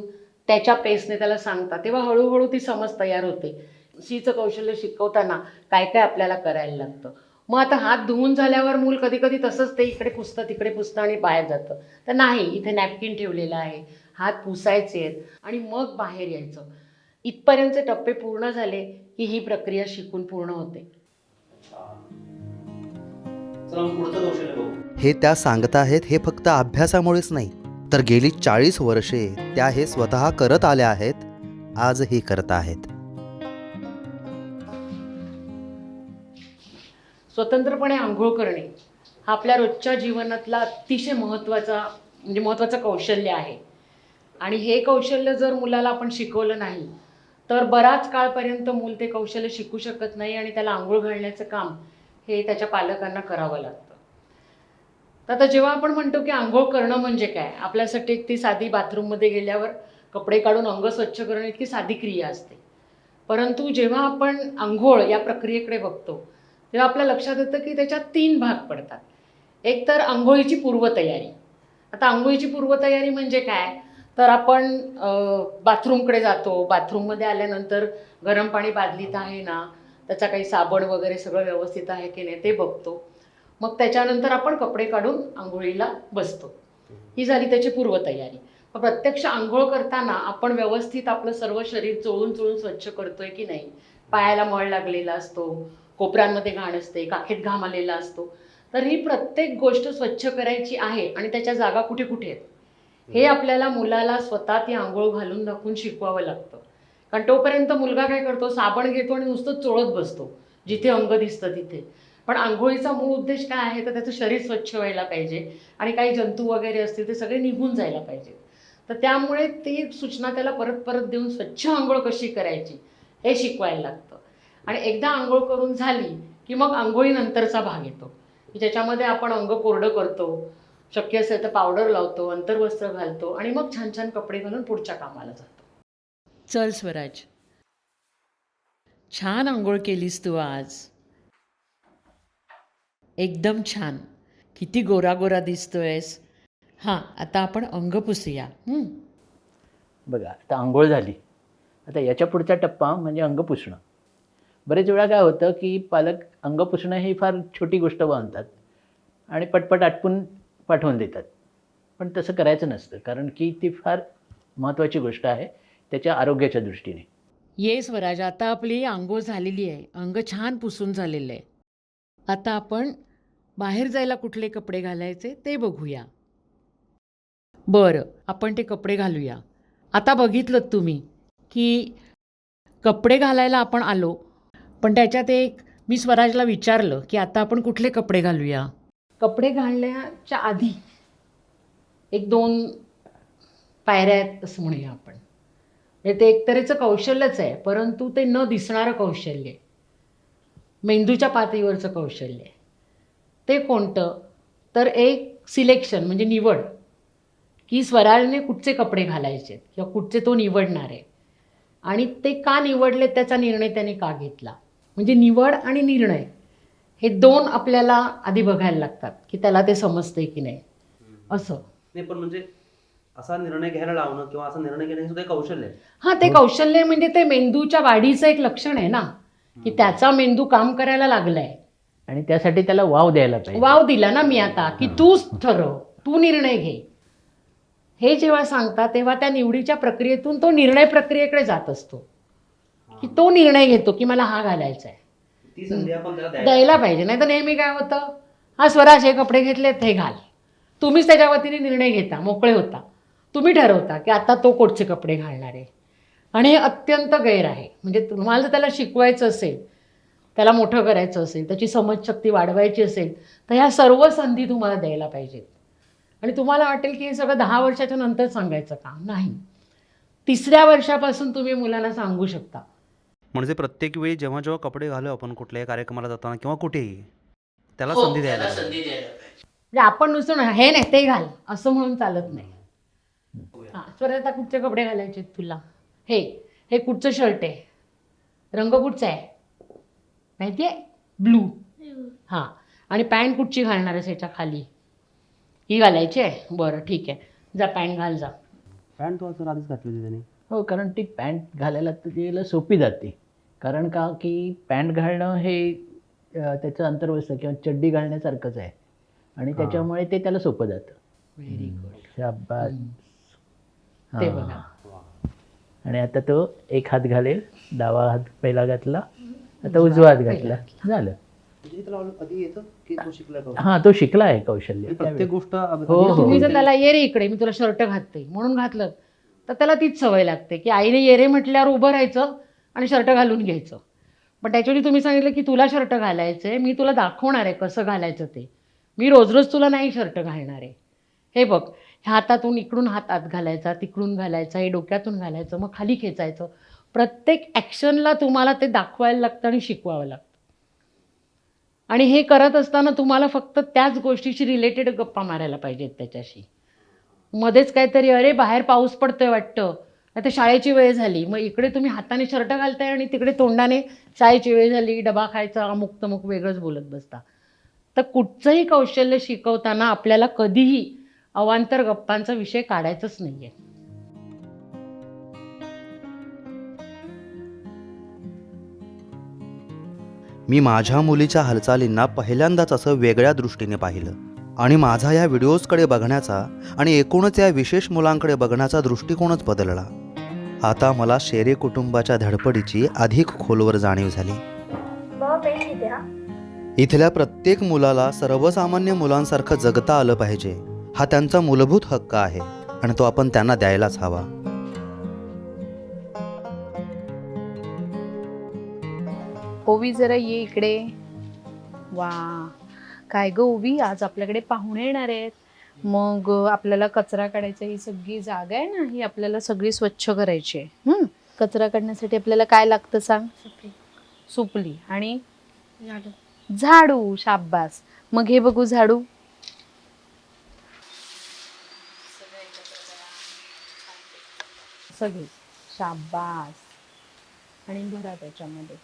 त्याच्या पेसने त्याला सांगता तेव्हा हळूहळू ती समज तयार होते. शीचं कौशल्य शिकवताना काय काय आपल्याला करायला लागतं. मग आता हात धुवून झाल्यावर मूल कधी कधी तसंच ते इकडे पुसतं तिकडे पुसतं आणि बाहेर जातं. तर नाही, इथे नॅपकिन ठेवलेलं आहे, हात पुसायचे आहेत आणि मग बाहेर यायचं. इथपर्यंतचे टप्पे पूर्ण झाले की ही प्रक्रिया शिकून पूर्ण होते. चला मग पुढचं कौशल्य बघू. हे त्या सांगताहेत हे फक्त अभ्यासामुळेच नाही, तर गेली 40 वर्षे त्या हे स्वतः करत आल्या आहेत, आजही करत आहेत. स्वतंत्रपणे आंघोळ करणे हा आपल्या रोजच्या जीवनातला अतिशय महत्त्वाचं कौशल्य आहे. आणि हे कौशल्य जर मुलाला आपण शिकवलं नाही तर बराच काळपर्यंत मूल ते कौशल्य शिकू शकत नाही आणि त्याला आंघोळ घालण्याचं काम हे त्याच्या पालकांना करावं लागतं. तर आता जेव्हा आपण म्हणतो की आंघोळ करणं म्हणजे काय, आपल्यासाठी ती साधी बाथरूममध्ये गेल्यावर कपडे काढून अंग स्वच्छ करणं इतकी साधी क्रिया असते. परंतु जेव्हा आपण आंघोळ या प्रक्रियेकडे बघतो तेव्हा आपल्या लक्षात येतं की त्याच्यात 3 भाग पडतात. एक तर आंघोळीची पूर्वतयारी. आता आंघोळीची पूर्वतयारी म्हणजे काय, तर आपण बाथरूमकडे जातो, बाथरूममध्ये आल्यानंतर गरम पाणी बादलीत आहे ना, त्याचा काही साबण वगैरे सगळं व्यवस्थित आहे की नाही ते बघतो. मग त्याच्यानंतर आपण कपडे काढून आंघोळीला बसतो. ही झाली त्याची पूर्वतयारी. मग प्रत्यक्ष आंघोळ करताना आपण व्यवस्थित आपलं सर्व शरीर चोळून चोळून स्वच्छ करतोय की नाही, पायाला मळ लागलेला असतो, कोपऱ्यांमध्ये घाण असते, काखेत घाम आलेला असतो, तर ही प्रत्येक गोष्ट स्वच्छ करायची आहे आणि त्याच्या जागा कुठे कुठे आहेत हे आपल्याला मुलाला स्वतः ती आंघोळ घालून दाखवून शिकवावं लागतं. कारण तोपर्यंत मुलगा काय करतो, साबण घेतो आणि नुसतं चोळत बसतो जिथे अंग दिसतं तिथे. पण आंघोळीचा मूळ उद्देश काय आहे, तर त्याचं शरीर स्वच्छ व्हायला पाहिजे आणि काही जंतू वगैरे असतील ते सगळे निघून जायला पाहिजे. तर त्यामुळे ती सूचना त्याला परत परत देऊन स्वच्छ आंघोळ कशी करायची हे शिकवायला लागतं. आणि एकदा आंघोळ करून झाली की मग आंघोळीनंतरचा भाग येतो, ज्याच्यामध्ये आपण अंग कोरडं करतो, शक्य असेल तर पावडर लावतो, अंतर्वस्त्र घालतो आणि मग छान छान कपडे घालून पुढच्या कामाला जातो. चल स्वराज, छान आंघोळ केलीस तू आज, एकदम छान. किती गोरा गोरा दिसतोयस. हां, आता आपण अंग पुसूया. बघा आता आंघोळ झाली, आता याच्या पुढचा टप्पा म्हणजे अंग पुसणं. बरेच वेळा काय होतं की पालक अंग पुसणं ही फार छोटी गोष्ट मानतात आणि पटपट आटपून पाठवून देतात. पण तसं करायचं नसतं, कारण की ती फार महत्त्वाची गोष्ट आहे त्याच्या आरोग्याच्या दृष्टीने. ये स्वराज, आता आपली आंघोळ झालेली आहे, अंग छान पुसून झालेलं आहे. आता आपण बाहेर जायला कुठले कपडे घालायचे ते बघूया. बरं, आपण ते कपडे घालूया. आता बघितलं तुम्ही की कपडे घालायला आपण आलो, पण त्याच्यात मी स्वराजला विचारलं की आता आपण कुठले कपडे घालूया. कपडे घालण्याच्या आधी 1-2 पायऱ्या आहेत असं म्हणूया आपण. म्हणजे ते एक तऱ्हेचं कौशल्यच आहे, परंतु ते न दिसणारं कौशल्य आहे, मेंदूच्या पातळीवरचं कौशल्य आहे. ते कोणतं, तर एक सिलेक्शन म्हणजे निवड, की स्वराजने कुठचे कपडे घालायचे किंवा कुठचे तो निवडणार आहे आणि ते का निवडले त्याचा निर्णय त्याने का घेतला. म्हणजे निवड आणि निर्णय हे 2 आपल्याला आधी बघायला लागतात की त्याला ते समजतंय की नाही असं. नाही पण म्हणजे असा निर्णय घ्यायला लावणं किंवा असा निर्णय घेणं हे सुद्धा एक कौशल्य आहे. हां, ते कौशल्य म्हणजे ते मेंदूच्या वाढीचं एक लक्षण आहे ना, की त्याचा मेंदू काम करायला लागलाय. आणि त्यासाठी त्याला वाव द्यायला पाहिजे. वाव दिला ना मी आता की तूच ठरव, तू निर्णय घे. हे जेव्हा सांगतात तेव्हा त्या निवडीच्या प्रक्रियेतून तो निर्णय प्रक्रियेकडे जात असतो, की तो निर्णय घेतो की मला हा घालायचा आहे. ती संधी आपण त्याला द्यायला पाहिजे. नाही तर नेहमी काय होतं, हा स्वराज हे कपडे घेतलेत हे घाल. तुम्हीच त्याच्या वतीने निर्णय घेता, मोकळे होता. तुम्ही ठरवता की आता तो कुठचे कपडे घालणार आहे. आणि हे अत्यंत गैर आहे. म्हणजे तुम्हाला जर त्याला शिकवायचं असेल, त्याला मोठं करायचं असेल, त्याची समजशक्ती वाढवायची असेल, तर ह्या सर्व संधी तुम्हाला द्यायला पाहिजेत. आणि तुम्हाला वाटेल की हे सगळं 10 वर्षाच्या नंतर सांगायचं काम नाही. 3ऱ्या वर्षापासून तुम्ही मुलांना सांगू शकता. म्हणजे प्रत्येक वेळी जेव्हा जेव्हा कपडे घालू आपण कुठल्याही कार्यक्रमाला जाताना किंवा कुठेही त्याला हो, संधी द्यायला त्याला पाहिजे. संधी द्यायला पाहिजे. म्हणजे आपण नुसतं हे नाही ते घाल असं म्हणून चालत नाही. हां, स्वराज आता कुठचे कपडे घालायचे तुला? हे कुठचं शर्ट आहे? रंग कुठचा आहे माहिती आहे? ब्लू. हां, आणि पॅन्ट कुठची घालणार आहेस ह्याच्या खाली? ही घालायची आहे? बरं ठीक आहे, जा पॅन्ट घाल जा. पॅन्ट तो आधीच घातली होती त्याने. हो, कारण ती पॅन्ट घालायला तर तिला सोपी जाते. कारण का की पॅन्ट घालणं हे त्याचं अंतर्वस्त्र किंवा चड्डी घालण्यासारखंच आहे. आणि त्याच्यामुळे ते त्याला सोपं जातं. Very good. शाबास. ते हां. बघा. आणि आता तो एक हात घालेल, डावा हात पहिला घातला, आता उजवा हात घातला, झालं. म्हणजे त्याला आधी येतं की तो शिकला का? हां, तो शिकला आहे कौशल्य. प्रत्येक गोष्ट हो, हो. तुम्ही जर त्याला ये रे इकडे मी तुला शर्ट घालते म्हणून घातलं तर त्याला तीच सवय लागते की आईने ये रे म्हटल्यावर उभं राहायचं आणि शर्ट घालून घ्यायचं. पण त्याच्यावेळी तुम्ही सांगितलं की तुला शर्ट घालायचं आहे, मी तुला दाखवणार आहे कसं घालायचं ते. मी रोज रोज तुला नाही शर्ट घालणार आहे. हे बघ, ह्या हातातून इकडून हात आत घालायचा, तिकडून घालायचा, हे डोक्यातून घालायचं, मग खाली खेचायचं. प्रत्येक ॲक्शनला तुम्हाला ते दाखवायला लागतं आणि शिकवावं लागतं. आणि हे करत असताना तुम्हाला फक्त त्याच गोष्टीशी रिलेटेड गप्पा मारायला पाहिजेत त्याच्याशी. मध्येच काहीतरी अरे बाहेर पाऊस पडतोय वाटतं, नाही तर शाळेची वेळ झाली, मग इकडे तुम्ही हाताने शर्ट घालताय आणि तिकडे तोंडाने शाळेची वेळ झाली, डबा खायचा, अमुक तमुक वेगळंच बोलत बसता. तर कुठचंही कौशल्य शिकवताना आपल्याला कधीही अवांतर गप्पांचा विषय काढायचाच नाही आहे. मी माझ्या मुलीच्या हालचालींना पहिल्यांदाच असं वेगळ्या दृष्टीने पाहिलं आणि माझा या व्हिडिओजकडे बघण्याचा आणि एकूणच या विशेष मुलांकडे बघण्याचा दृष्टिकोनच बदलला. आता मला शेरे कुटुंबाच्या धडपडीची अधिक खोलवर जाणीव झाली. इथल्या प्रत्येक मुलाला सर्वसामान्य मुलांसारखं जगता आलं पाहिजे, हा त्यांचा मूलभूत हक्क आहे आणि तो आपण त्यांना द्यायलाच हवा. ओवी जरा ये इकडे. वा, काय ग ओवी, आज आपल्याकडे पाहुणे येणार आहेत. मग आपल्याला कचरा काढायचा, ही सगळी जागा आहे ना, ही आपल्याला सगळी स्वच्छ करायची आहे. कचरा काढण्यासाठी आपल्याला काय लागतं सांग? सुपली आणि झाडू. शाबास. मग हे बघू झाडू. सगळी. शाबास. आणि भरा त्याच्यामध्ये.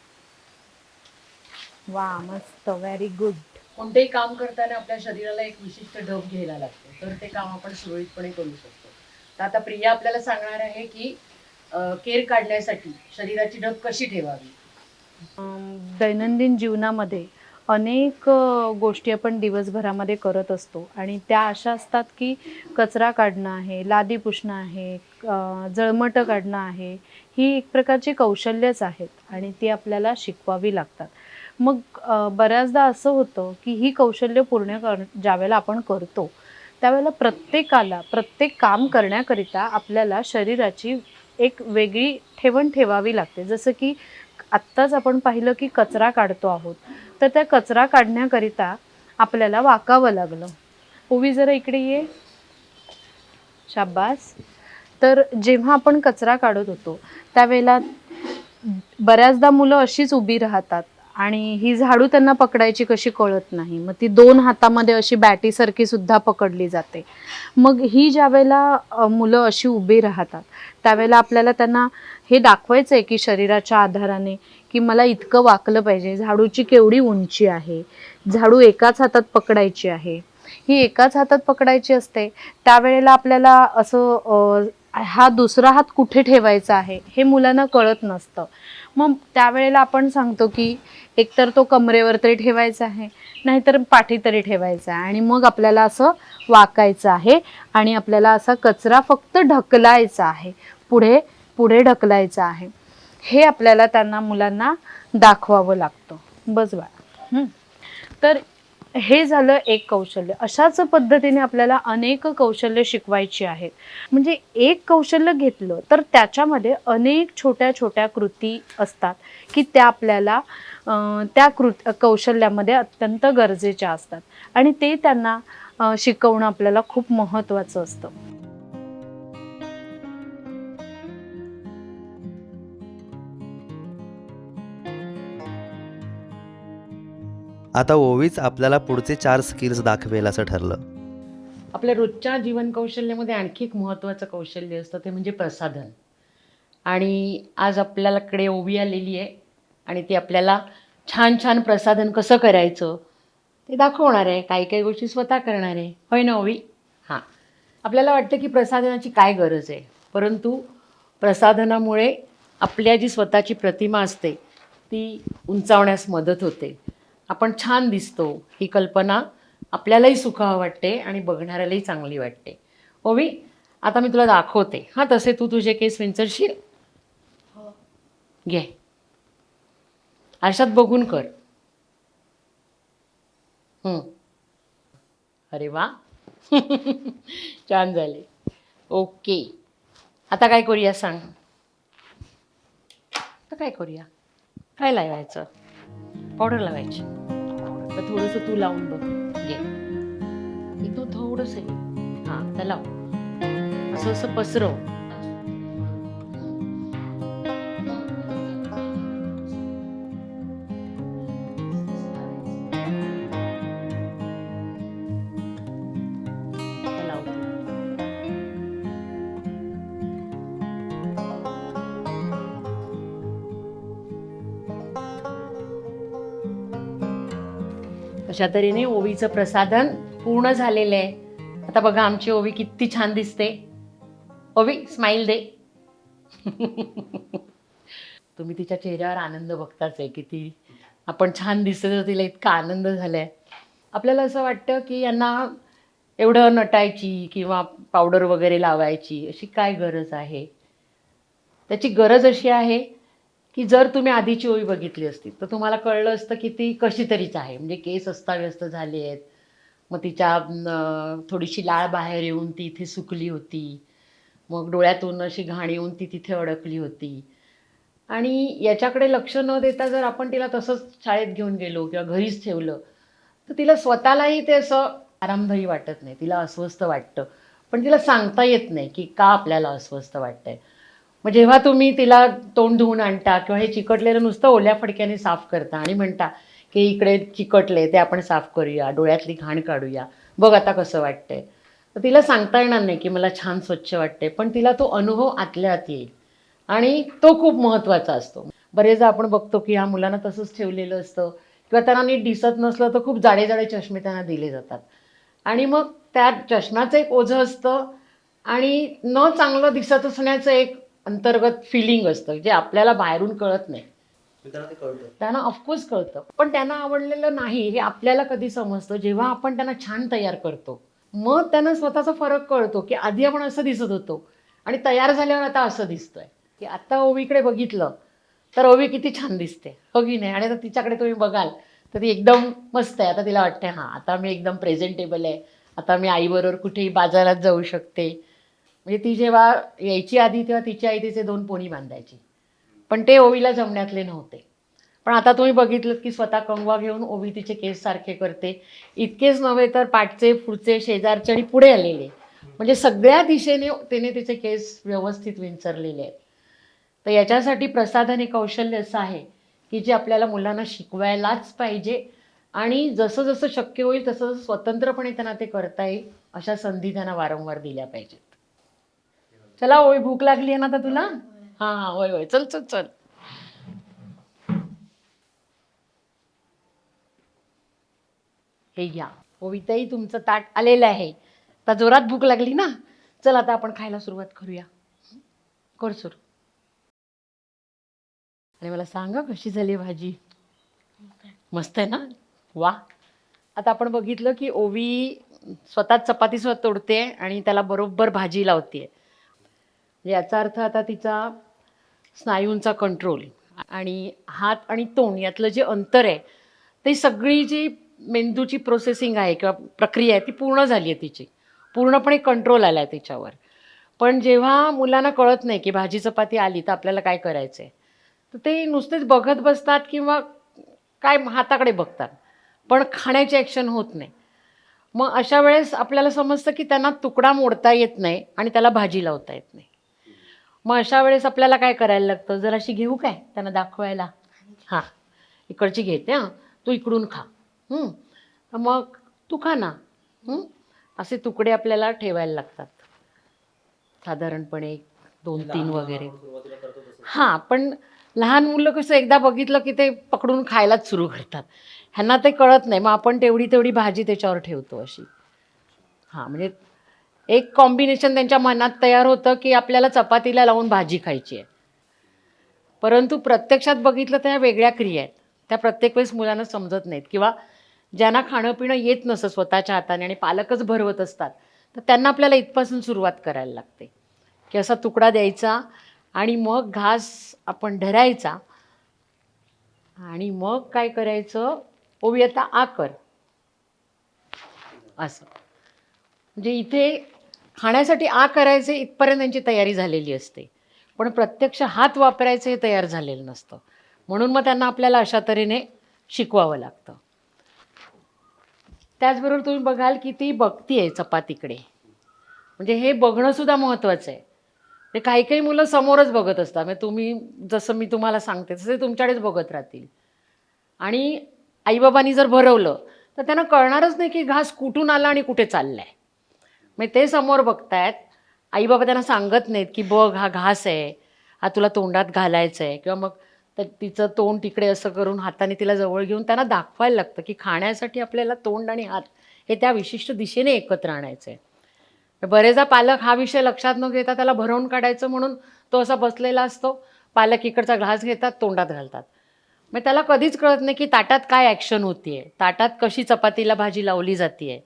वा, मस्त, व्हेरी गुड. कोणतेही काम करताना आपल्या शरीराला एक विशिष्ट ढब घ्यायला लागते, तर ते काम आपण सुरळीतपणे करू शकतो. तर आता प्रिया आपल्याला सांगणार आहे की केर काढण्यासाठी शरीराची ढब कशी ठेवावी. दैनंदिन जीवनामध्ये अनेक गोष्टी आपण दिवसभरामध्ये करत असतो आणि त्या अशा असतात की कचरा काढणं आहे, लादी पुसणं आहे, जळमटं काढणं आहे. ही एक प्रकारची कौशल्यच आहेत आणि ती आपल्याला शिकवावी लागतात. मग बऱ्याचदा असं होतं की ही कौशल्य ज्यावेळेला आपण करतो त्यावेळेला प्रत्येकाला प्रत्येक काम करण्याकरिता आपल्याला शरीराची एक वेगळी ठेवण ठेवावी लागते. जसं की आत्ताच आपण पाहिलं की कचरा काढतो आहोत, तर त्या कचरा काढण्याकरिता आपल्याला वाकावं लागलं. ओवी जरा इकडे ये. शाबास. तर जेव्हा आपण कचरा काढत होतो त्यावेळेला बऱ्याचदा मुलं अशीच उभी राहतात आणि ही झाडू त्यांना पकडायची कशी कळत नाही. मग ती 2 हातामध्ये अशी बॅटीसारखी सुद्धा पकडली जाते. मग ही ज्यावेळेला मुलं अशी उभी राहतात त्यावेळेला आपल्याला त्यांना हे दाखवायचं आहे की शरीराच्या आधाराने की मला इतकं वाकलं पाहिजे, झाडूची केवढी उंची आहे, झाडू एकाच हातात पकडायची आहे, ही एकाच हातात पकडायची असते. त्यावेळेला आपल्याला असं हा दुसरा हात कुठे ठेवायचा आहे हे मुलांना कळत नसतं. मग त्यावेळेला आपण सांगतो की एकतर तो कमरेवर तरी ठेवायचा आहे, नाहीतर पाठी तरी ठेवायचा आहे, आणि मग आपल्याला असं वाकायचं आहे आणि आपल्याला असा कचरा फक्त ढकलायचा आहे, पुढे पुढे ढकलायचा आहे. हे आपल्याला त्यांना मुलांना दाखवावं लागतं. बस बाळा. तर हे झालं एक कौशल्य. अशाच पद्धतीने आपल्याला अनेक कौशल्य शिकवायची आहेत. म्हणजे एक कौशल्य घेतलं तर त्याच्यामध्ये अनेक छोट्या छोट्या कृती असतात की त्या आपल्याला त्या कौशल्यामध्ये अत्यंत गरजेच्या असतात आणि ते त्यांना शिकवणं आपल्याला खूप महत्त्वाचं असतं. आता ओवीच आपल्याला पुढचे 4 स्किल्स दाखवेल असं ठरलं. आपल्या रोजच्या जीवन कौशल्यामध्ये आणखी एक महत्त्वाचं कौशल्य असतं, ते म्हणजे प्रसाधन. आणि आज आपल्याकडे ओवी आलेली आहे आणि ती आपल्याला छान छान प्रसाधन कसं करायचं ते दाखवणार आहे. काही काही गोष्टी स्वतः करणार आहे. होय ना ओवी? हां. आपल्याला वाटतं की प्रसाधनाची काय गरज आहे, परंतु प्रसाधनामुळे आपल्या जी स्वतःची प्रतिमा असते ती उंचावण्यास मदत होते. आपण छान दिसतो, ही कल्पना आपल्यालाही सुखावं वाटते आणि बघणाऱ्यालाही चांगली वाटते. ओवी, आता मी तुला दाखवते. हां, तसे तू तुझे केस विंचरशील? घे. आरशात बघून कर. अरे वा. छान झाले. ओके. आता काय करूया सांग? आता काय करूया? काय लावायचं? पावडर लावायची. तर थोडंसं तू लावून बघ. घे. इथं थोडंसं घे. हां, आता लाव. असं असं पसरव. आता लाव तू. अशा तऱ्हेने ओवीचं प्रसाधन पूर्ण झालेलं आहे. आता बघा आमची ओवी किती छान दिसते. ओवी स्माईल दे. तुम्ही तिच्या चेहऱ्यावर आनंद बघताच आहे की ती आपण छान दिसते, तर तिला इतका आनंद झालाय. आपल्याला असं वाटतं की यांना एवढं नटायची किंवा पावडर वगैरे लावायची अशी काय गरज आहे. त्याची गरज अशी आहे की जर तुम्ही आधीची ओवी बघितली असती तर तुम्हाला कळलं असतं की ती कशी तरीच आहे. म्हणजे केस अस्ताव्यस्त झाले आहेत, मग तिच्या थोडीशी लाळ बाहेर येऊन ती इथे सुकली होती, मग डोळ्यातून अशी घाण येऊन ती तिथे अडकली होती. आणि याच्याकडे लक्ष न देता जर आपण तिला तसंच शाळेत घेऊन गेलो किंवा घरीच ठेवलं तर तिला स्वतःलाही ते असं आरामदायी वाटत नाही, तिला अस्वस्थ वाटतं. पण तिला सांगता येत नाही की का आपल्याला अस्वस्थ वाटतंय. मग जेव्हा तुम्ही तिला तोंड धुवून आणता किंवा हे चिकटलेलं नुसतं ओल्या फडक्याने साफ करता आणि म्हणता की इकडे चिकटले ते आपण साफ करूया, डोळ्यातली घाण काढूया, बघ आता कसं वाटतंय, तर तिला सांगता येणार नाही की मला छान स्वच्छ वाटते, पण तिला तो अनुभव आतल्या आत येईल आणि तो खूप महत्त्वाचा असतो. बरेचदा आपण बघतो की ह्या मुलांना तसंच ठेवलेलं असतं किंवा त्यांना नीट दिसत नसलं तर खूप जाडे जाडे चष्मे त्यांना दिले जातात आणि मग त्या चष्म्याचं एक ओझं असतं आणि न चांगलं दिसत असण्याचं एक अंतर्गत फिलिंग असतं जे आपल्याला बाहेरून कळत नाही. त्यांना ऑफकोर्स कळतं, पण त्यांना आवडलेलं नाही हे आपल्याला कधी समजतं जेव्हा आपण त्यांना छान तयार करतो. मग त्यांना स्वतःचा फरक कळतो की आधी आपण असं दिसत होतो आणि तयार झाल्यावर आता असं दिसतोय. की आता ओवीकडे बघितलं तर ओवी किती छान दिसते, हो की नाही? आणि आता तिच्याकडे तुम्ही बघाल तर ती एकदम मस्त आहे. आता तिला वाटते हां आता मी एकदम प्रेझेंटेबल आहे, आता मी आईबरोबर कुठेही बाजारात जाऊ शकते. म्हणजे ती जेव्हा यायची आधी तेव्हा तिची आई तिचे 2 पोनी बांधायची, पण ते ओवीला जमण्यातले नव्हते. पण आता तुम्ही बघितलं की स्वतः कंगवा घेऊन ओवी तिचे केस सारखे करते. इतकेच नव्हे तर पाठचे, पुढचे, शेजारचे आणि पुढे आलेले, म्हणजे सगळ्या दिशेने तिने तिचे केस व्यवस्थित विंचरलेले आहेत. तर याच्यासाठी प्रसाधन हे कौशल्य असं आहे की जे आपल्याला मुलांना शिकवायलाच पाहिजे आणि जसं जसं शक्य होईल तसं जसं स्वतंत्रपणे त्यांना ते करता येईल अशा संधी त्यांना वारंवार दिल्या पाहिजेत. चला ओवी, भूक लागली आहे ना आता तुला? हां हां, होय होय, चल चल चल. हे घ्या. ओविताई तुमचं ताट आलेलं आहे. आता जोरात भूक लागली ना, चल आता आपण खायला सुरुवात करूया. कर सुरू. आणि मला सांगा कशी झाली भाजी. मस्त आहे ना. वा. आता आपण बघितलं की ओवी स्वतः चपाती स्वतः तोडते आणि त्याला बरोबर भाजी लावते. याचा अर्थ आता तिचा स्नायूंचा कंट्रोल आणि हात आणि तोंड यातलं जे अंतर आहे ते सगळी जी मेंदूची प्रोसेसिंग आहे किंवा प्रक्रिया आहे ती पूर्ण झाली आहे तिची. पूर्णपणे कंट्रोल आला आहे तिच्यावर. पण जेव्हा मुलांना कळत नाही की भाजी चपाती आली तर आपल्याला काय करायचं आहे, तर ते नुसतेच बघत बसतात किंवा काय हाताकडे बघतात, पण खाण्याची ॲक्शन होत नाही. मग अशा वेळेस आपल्याला समजतं की त्यांना तुकडा मोडता येत नाही आणि त्याला भाजी लावता येत नाही. मग अशा वेळेस आपल्याला काय करायला लागतं, जराशी घेऊ काय त्यांना दाखवायला. हां, इकडची घेते हां, तू इकडून खा. तर मग तू खा ना. असे तुकडे आपल्याला ठेवायला लागतात साधारणपणे 2-3 वगैरे. हां, पण लहान मुलं कसं एकदा बघितलं की ते पकडून खायलाच सुरू करतात. ह्यांना ते कळत नाही. मग आपण तेवढी तेवढी भाजी त्याच्यावर ठेवतो अशी. हां, म्हणजे एक कॉम्बिनेशन त्यांच्या मनात तयार होतं की आपल्याला चपातीला लावून भाजी खायची आहे. परंतु प्रत्यक्षात बघितलं तर ह्या वेगळ्या क्रिया आहेत. त्या प्रत्येक वेळेस मुलांना समजत नाहीत किंवा ज्यांना खाणं पिणं येत नसतं स्वतःच्या हाताने आणि पालकच भरवत असतात, तर त्यांना आपल्याला इथपासून सुरुवात करायला लागते की असा तुकडा द्यायचा आणि मग घास आपण धरायचा आणि मग काय करायचं, ओवी आता आ कर असं. म्हणजे इथे खाण्यासाठी आ करायचे इथपर्यंत त्यांची तयारी झालेली असते, पण प्रत्यक्ष हात वापरायचे हे तयार झालेलं नसतं. म्हणून मग त्यांना आपल्याला अशा तऱ्हेने शिकवावं लागतं. त्याचबरोबर तुम्ही बघाल की ती बघतीये चपातीकडे, म्हणजे हे बघणंसुद्धा महत्त्वाचं आहे. ते काही काही मुलं समोरच बघत असतात, म्हणजे तुम्ही जसं मी तुम्हाला सांगते तसे तुमच्याकडेच बघत राहतील. आणि आईबाबांनी जर भरवलं तर त्यांना कळणारच नाही की घास कुठून आला आणि कुठे चालला आहे. मग ते समोर बघतायत, आईबाबा त्यांना सांगत नाहीत की बघ हा घास आहे, हा तुला तोंडात घालायचा आहे, किंवा मग तर तिचं तोंड तिकडे असं करून हाताने तिला जवळ घेऊन त्यांना दाखवायला लागतं की खाण्यासाठी आपल्याला तोंड आणि हात हे त्या विशिष्ट दिशेने एकत्र आणायचं आहे. बरेचदा पालक हा विषय लक्षात न घेता त्याला भरवून काढायचं म्हणून तो असा बसलेला असतो. पालक इकडचा घास घेतात, तोंडात घालतात. मग त्याला कधीच कळत नाही की ताटात काय ॲक्शन होती आहे, ताटात कशी चपातीला भाजी लावली जाते आहे.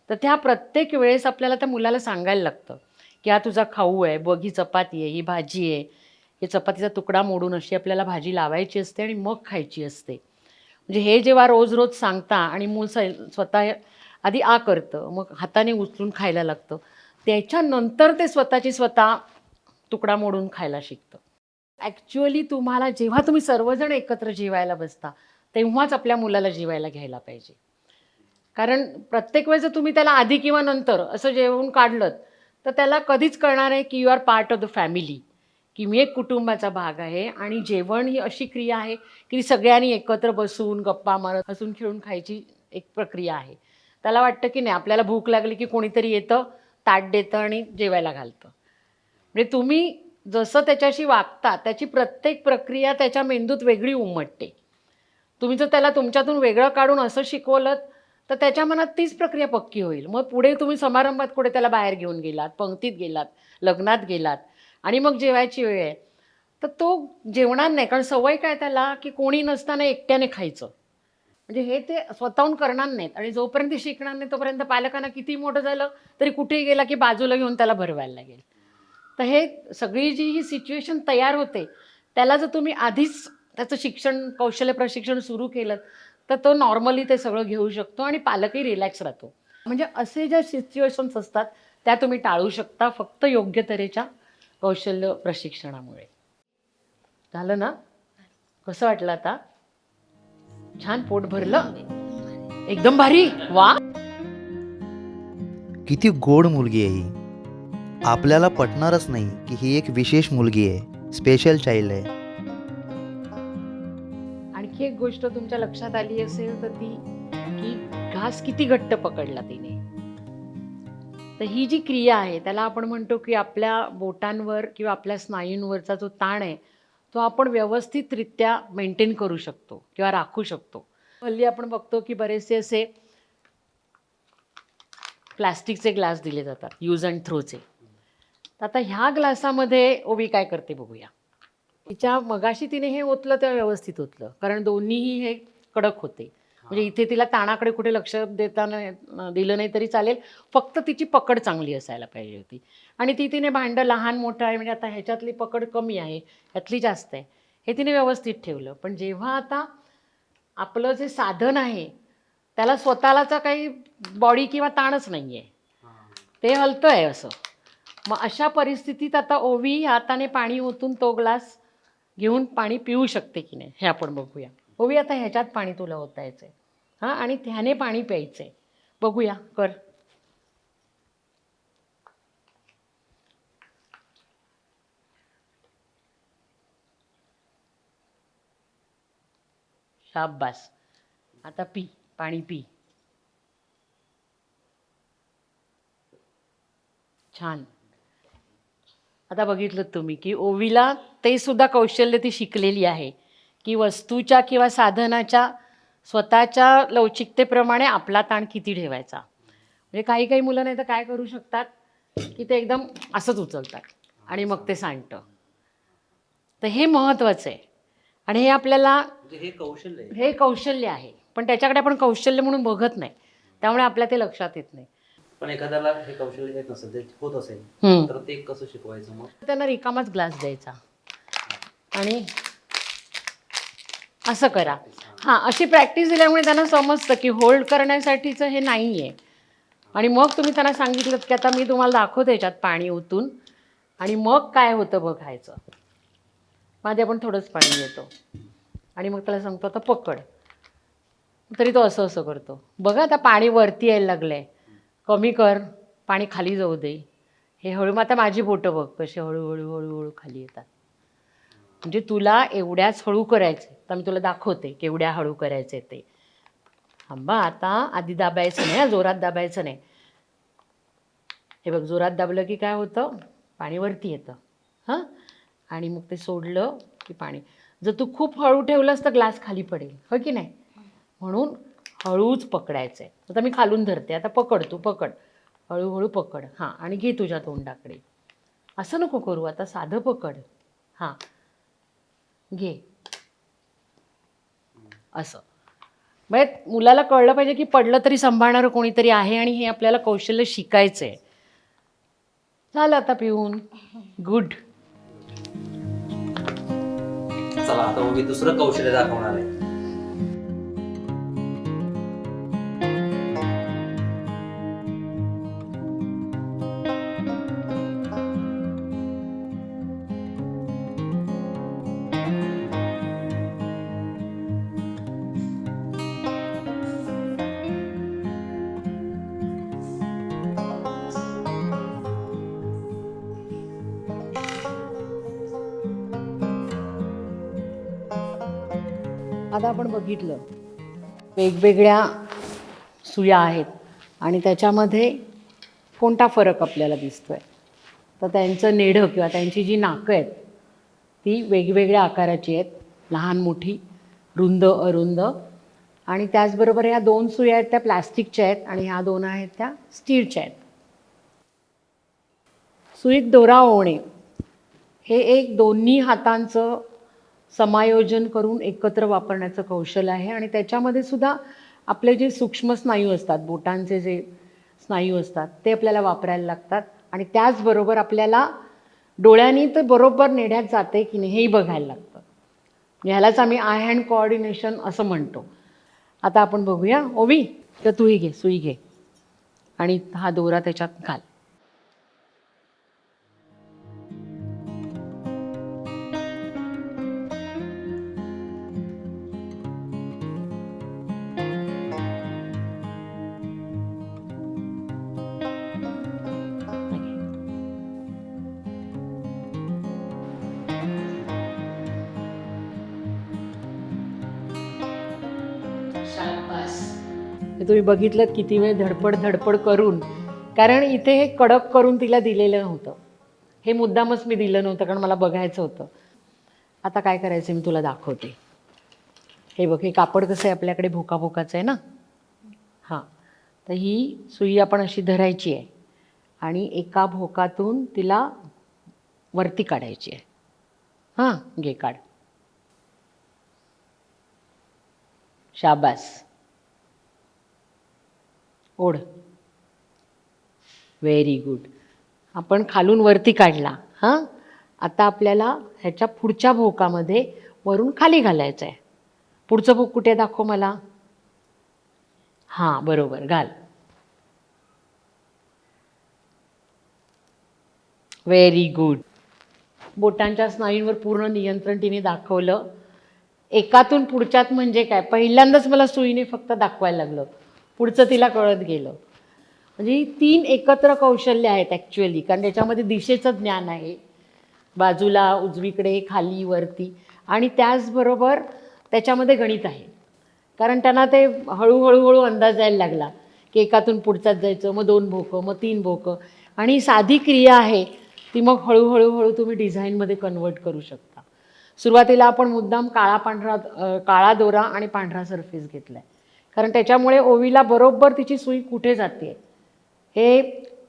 तर त्या प्रत्येक वेळेस आपल्याला त्या मुलाला सांगायला लागतं की हा तुझा खाऊ आहे, बघ ही चपाती आहे, ही भाजी आहे, हे चपातीचा तुकडा मोडून अशी आपल्याला भाजी लावायची असते आणि मग खायची असते. म्हणजे हे जेव्हा रोज रोज सांगता आणि मूल स्वतः आधी आ करतं, मग हाताने उचलून खायला लागतं, त्याच्यानंतर ते स्वतः तुकडा मोडून खायला शिकतं. ॲक्च्युअली तुम्हाला जेव्हा तुम्ही सर्वजण एकत्र जेवायला बसता तेव्हाच आपल्या मुलाला जेवायला घ्यायला पाहिजे. कारण प्रत्येक वेळेस जर तुम्ही त्याला आधी किंवा नंतर असं जेवून काढलं तर त्याला कधीच कळणार आहे की you are part of the family, की मी एक कुटुंबाचा भाग आहे. आणि जेवण ही अशी क्रिया आहे की सगळ्यांनी एकत्र बसून गप्पा मारत हसून खेळून खायची एक प्रक्रिया आहे. त्याला वाटतं की नाही आपल्याला भूक लागली की कोणीतरी येतं, ताट देतं आणि जेवायला घालतं. म्हणजे तुम्ही जसं त्याच्याशी वागता त्याची प्रत्येक प्रक्रिया त्याच्या मेंदूत वेगळी उमटते. तुम्ही जर त्याला तुमच्यातून वेगळं काढून असं शिकवलं तर त्याच्या मनात तीच प्रक्रिया पक्की होईल. मग पुढे तुम्ही समारंभात कुठे त्याला बाहेर घेऊन गेलात, पंक्तीत गेलात, लग्नात गेलात आणि मग जेवायची वेळ आहे तर तो जेवणार नाही. कारण सवय काय त्याला की कोणी नसताना एकट्याने खायचं. म्हणजे हे ते स्वतःहून करणार नाहीत. आणि जोपर्यंत ते शिकणार नाही तोपर्यंत पालकांना किती मोठं झालं तरी कुठेही गेला की बाजूला घेऊन त्याला भरवायला लागेल. तर हे सगळी जी ही सिच्युएशन तयार होते त्याला जर तुम्ही आधीच त्याचं शिक्षण कौशल्य प्रशिक्षण सुरू केलं तर तो नॉर्मली ते सगळं घेऊ शकतो आणि पालकही रिलॅक्स राहतो. म्हणजे असे ज्या सिच्युएशन्स असतात त्या तुम्ही टाळू शकता फक्त योग्य तऱ्हेच्या कौशल्य प्रशिक्षणामुळे. झालं ना? कसं वाटलं आता? छान पोट भरलं? एकदम भारी. वा. किती गोड मुलगी आहे ही. आपल्याला पटणारच नाही की ही एक विशेष मुलगी आहे, स्पेशल चाइल्ड आहे. आणखी एक गोष्ट तुमच्या लक्षात आली असेल तर ती की घास किती घट्ट पकडला तिने. तर ही जी क्रिया आहे त्याला आपण म्हणतो की आपल्या बोटांवर किंवा आपल्या स्नायूंवरचा जो ताण आहे तो आपण व्यवस्थितरित्या मेंटेन करू शकतो किंवा राखू शकतो. हल्ली आपण बघतो की बरेचसे असे प्लास्टिकचे ग्लास दिले जातात यूज अँड थ्रोचे. तर आता ह्या ग्लासामध्ये ओवी काय करते बघूया. तिच्या मगाशी तिने हे ओतलं तेव्हा व्यवस्थित ओतलं, कारण दोन्हीही हे कडक होते. म्हणजे इथे तिला ताणाकडे कुठे लक्ष देताना दिलं नाही तरी चालेल, फक्त तिची पकड चांगली असायला पाहिजे होती. आणि तिने भांडं लहान मोठं आहे, म्हणजे आता ह्याच्यातली पकड कमी आहे, ह्यातली जास्त आहे, हे तिने व्यवस्थित ठेवलं. पण जेव्हा आता आपलं जे साधन आहे त्याला स्वतःलाचा काही बॉडी किंवा ताणच नाही आहे, ते हलतं आहे असं. मग अशा परिस्थितीत आता ओवी हाताने पाणी ओतून तो ग्लास घेऊन पाणी पिऊ शकते की नाही हे आपण बघूया. ओवी, आता ह्याच्यात पाणी तुला ओतायचं आहे, हां, आणि ह्याने पाणी प्यायचं आहे. बघूया, कर. शाबास. आता पी, पाणी पी. छान. आता बघितलं तुम्ही की ओवीला ते सुद्धा कौशल्य ती शिकलेली आहे की वस्तूच्या किंवा साधनाच्या स्वतःच्या लवचिकतेप्रमाणे आपला ताण किती ठेवायचा. म्हणजे काही काही मुलं नाही तर काय करू शकतात की ते एकदम असंच उचलतात आणि मग ते सांडतं. तर हे महत्त्वाचं आहे आणि हे आपल्याला हे कौशल्य आहे. हे कौशल्य आहे, पण त्याच्याकडे आपण कौशल्य म्हणून बघत नाही, त्यामुळे आपल्या ते लक्षात येत नाही. पण एखाद्याला हे कौशल्य येत नसेल, ते होत असेल, तर ते कसं शिकवायचं मग? त्यांना रिकामाच ग्लास द्यायचा आणि असं करा. हां, अशी प्रॅक्टिस दिल्यामुळे त्यांना समजतं की होल्ड करण्यासाठीचं हे नाही आहे. आणि मग तुम्ही त्यांना सांगितलं की आता मी तुम्हाला दाखवते याच्यात पाणी ओतून आणि मग काय होतं बघायचं. माझे आपण थोडंच पाणी देतो आणि मग त्याला सांगतो आता पकड, तरी तो असं असं करतो. बघा आता पाणी वरती यायला लागलं आहे, कमी कर, पाणी खाली जाऊ दे. हे हळू, मग आता माझी बोटं बघ कशी हळूहळू हळूहळू खाली येतात. म्हणजे तुला एवढ्याच हळू करायचं, तर मी तुला दाखवते केवढ्या हळू करायचे ते. थांबा, आता आधी दाबायचं नाही, जोरात दाबायचं नाही. हे बघ, जोरात दाबलं की काय होतं, पाणी वरती येतं. हां, आणि मग ते सोडलं की पाणी. जर तू खूप हळू ठेवलंस तर ग्लास खाली पडेल, हो की नाही. म्हणून हळूच पकडायचं आहे. आता मी खालून धरते, आता पकड, तू पकड, हळूहळू पकड. हां, आणि घे तुझ्या तोंडाकडे. असं नको करू, आता साधं पकड. हां, घे, असं. म्हणजे मुलाला कळलं पाहिजे की पडलं तरी सांभाळणारं कोणीतरी आहे आणि हे आपल्याला कौशल्य शिकायचं आहे. झालं आता पिऊन. गुड. चला, आता ओवी दुसरं कौशल्य दाखवणार आहे. आता आपण बघितलं वेगवेगळ्या सुया आहेत आणि त्याच्यामध्ये कोणता फरक आपल्याला दिसतो आहे. तर त्यांचं नेढं किंवा त्यांची जी नाकं आहेत ती वेगवेगळ्या आकाराची आहेत, लहान मोठी, रुंद अरुंद. आणि त्याचबरोबर ह्या 2 सुया आहेत त्या प्लास्टिकच्या आहेत आणि ह्या 2 आहेत त्या स्टीलच्या आहेत. सुईत दोरा ओवणे हे एक दोन्ही हातांचं समायोजन करून एकत्र वापरण्याचं कौशल्य आहे. आणि त्याच्यामध्ये सुद्धा आपले जे सूक्ष्म स्नायू असतात, बोटांचे जे स्नायू असतात ते आपल्याला वापरायला लागतात. आणि त्याचबरोबर आपल्याला डोळ्यांनी ते बरोबर नेढ्यात जाते की नाही हेही बघायला लागतं. ह्यालाच आम्ही आय हँड कोऑर्डिनेशन असं म्हणतो. आता आपण बघूया. ओवी, तर तूही घे, सुई घे आणि हा दोरा त्याच्यात घाल. हे तुम्ही बघितलं किती वेळ धडपड करून, कारण इथे हे कडक करून तिला दिलेलं नव्हतं. हे मुद्दामच मी दिलं नव्हतं कारण मला बघायचं होतं. आता काय करायचं मी तुला दाखवते. हे बघ, हे कापड कसं आहे आपल्याकडे भोकाभोकाचं आहे ना. हां, तर ही सुई आपण अशी धरायची आहे आणि एका भोकातून तिला वरती काढायची आहे. हां, घे काढ. शाबास. ओढ. Very good. आपण खालून वरती काढला. हां, आता आपल्याला ह्याच्या पुढच्या भोकामध्ये वरून खाली घालायचं आहे. पुढचं भोक कुठे दाखव मला. हां, बरोबर, घाल. Very good. बोटांच्या स्नायूंवर पूर्ण नियंत्रण तिने दाखवलं. एकातून पुढच्यात म्हणजे काय, पहिल्यांदाच मला सुईने फक्त दाखवायला लागलं, पुढचं तिला कळत गेलं. म्हणजे ही 3 एकत्र कौशल्य आहेत ॲक्च्युअली, कारण त्याच्यामध्ये दिशेचं ज्ञान आहे, बाजूला, उजवीकडे, खाली, वरती, आणि त्याचबरोबर त्याच्यामध्ये गणित आहे. कारण त्यांना ते हळूहळू अंदाज यायला लागला की एकातून पुढच्यात जायचं, मग 2 भोकं, मग 3 भोकं, आणि ही साधी क्रिया आहे ती मग हळूहळू तुम्ही डिझाईनमध्ये कन्वर्ट करू शकता. सुरुवातीला आपण मुद्दाम काळा दोरा आणि पांढरा सरफेस घेतला आहे, कारण त्याच्यामुळे ओवीला बरोबर तिची सुई कुठे जाते हे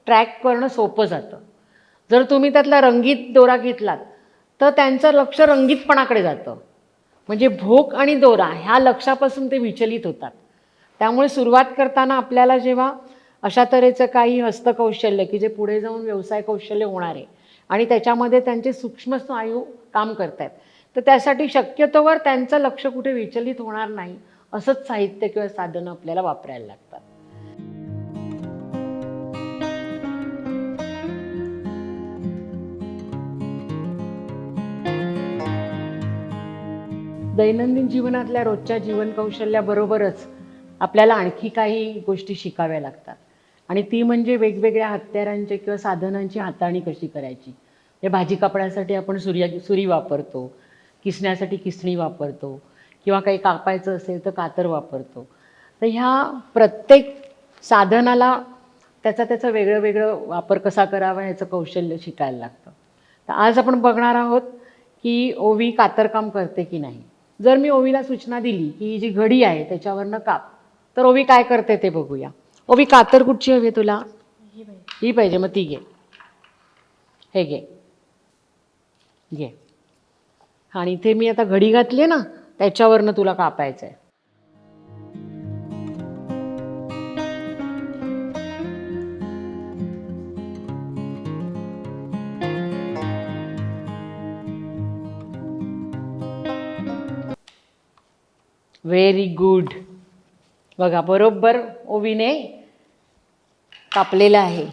ट्रॅक करणं सोपं जातं. जर तुम्ही त्यातला रंगीत दोरा घेतलात तर त्यांचं लक्ष रंगीतपणाकडे जातं, म्हणजे भोक आणि दोरा ह्या लक्षापासून ते विचलित होतात. त्यामुळे सुरुवात करताना आपल्याला जेव्हा अशा तऱ्हेचं काही हस्तकौशल्य की जे पुढे जाऊन व्यवसाय कौशल्य होणार आहे आणि त्याच्यामध्ये त्यांचे सूक्ष्म स्नायू काम करत आहेत, तर त्यासाठी शक्यतोवर त्यांचं लक्ष कुठे विचलित होणार नाही असंच साहित्य किंवा साधनं आपल्याला वापरायला लागतात. दैनंदिन जीवनातल्या रोजच्या जीवन कौशल्याबरोबरच आपल्याला आणखी काही गोष्टी शिकाव्या लागतात, आणि ती म्हणजे वेगवेगळ्या हत्यारांचे किंवा साधनांची हाताळणी कशी करायची. हे भाजी कापण्यासाठी आपण सुरी वापरतो, किसण्यासाठी किसणी वापरतो, किंवा काही कापायचं असेल तर कातर वापरतो. तर ह्या प्रत्येक साधनाला त्याचा वेगळं वापर कसा करावा ह्याचं कौशल्य शिकायला लागतं. तर आज आपण बघणार आहोत की ओवी कातरकाम करते की नाही. जर मी ओवीला सूचना दिली की ही जी घडी आहे त्याच्यावरनं काप, तर ओवी काय करते ते बघूया. ओवी, कातर कुठची हवी तुला? ही पाहिजे, मग ती घे. हे घे. आणि इथे मी आता घडी घातली ना, त्याच्यावरनं तुला कापायचं आहे. Very good. बघा, बरोबर ओवीने कापलेलं आहे.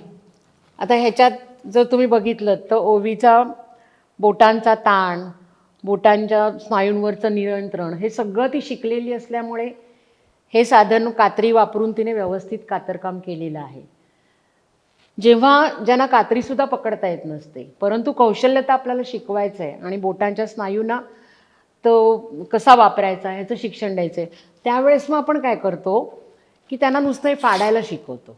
आता ह्याच्यात जर तुम्ही बघितलं तर ओवीचा बोटांचा ताण, बोटांच्या स्नायूंवरचं नियंत्रण हे सगळं ती शिकलेली असल्यामुळे हे साधन कात्री वापरून तिने व्यवस्थित कातरकाम केलेलं आहे. जेव्हा ज्यांना कात्रीसुद्धा पकडता येत नसते, परंतु कौशल्यता आपल्याला शिकवायचं आहे आणि बोटांच्या स्नायूंना तो कसा वापरायचा ह्याचं शिक्षण द्यायचं आहे, त्यावेळेस मग आपण काय करतो की त्यांना नुसतं हे फाडायला शिकवतो.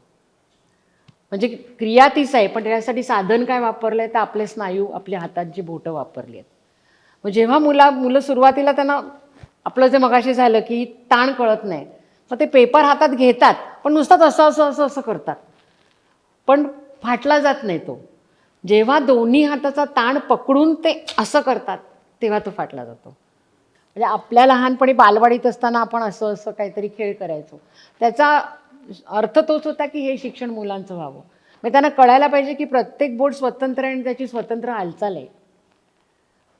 म्हणजे क्रिया तीच आहे, पण त्यासाठी साधन काय वापरलं आहे तर आपले स्नायू, आपल्या हातांची बोटं वापरली आहेत. मग जेव्हा मुलं सुरुवातीला त्यांना आपलं जे मगाशी झालं की ताण कळत नाही, मग ते पेपर हातात घेतात पण नुसतं असं करतात, पण फाटला जात नाही तो. जेव्हा दोन्ही हाताचा ताण पकडून ते असं करतात तेव्हा तो फाटला जातो. म्हणजे आपल्या लहानपणी बालवाडीत असताना आपण असं काहीतरी खेळ करायचो, त्याचा अर्थ तोच होता की हे शिक्षण मुलांचं व्हावं. म्हणजे त्यांना कळायला पाहिजे की प्रत्येक बोट स्वतंत्र आहे आणि त्याची स्वतंत्र हालचाल आहे.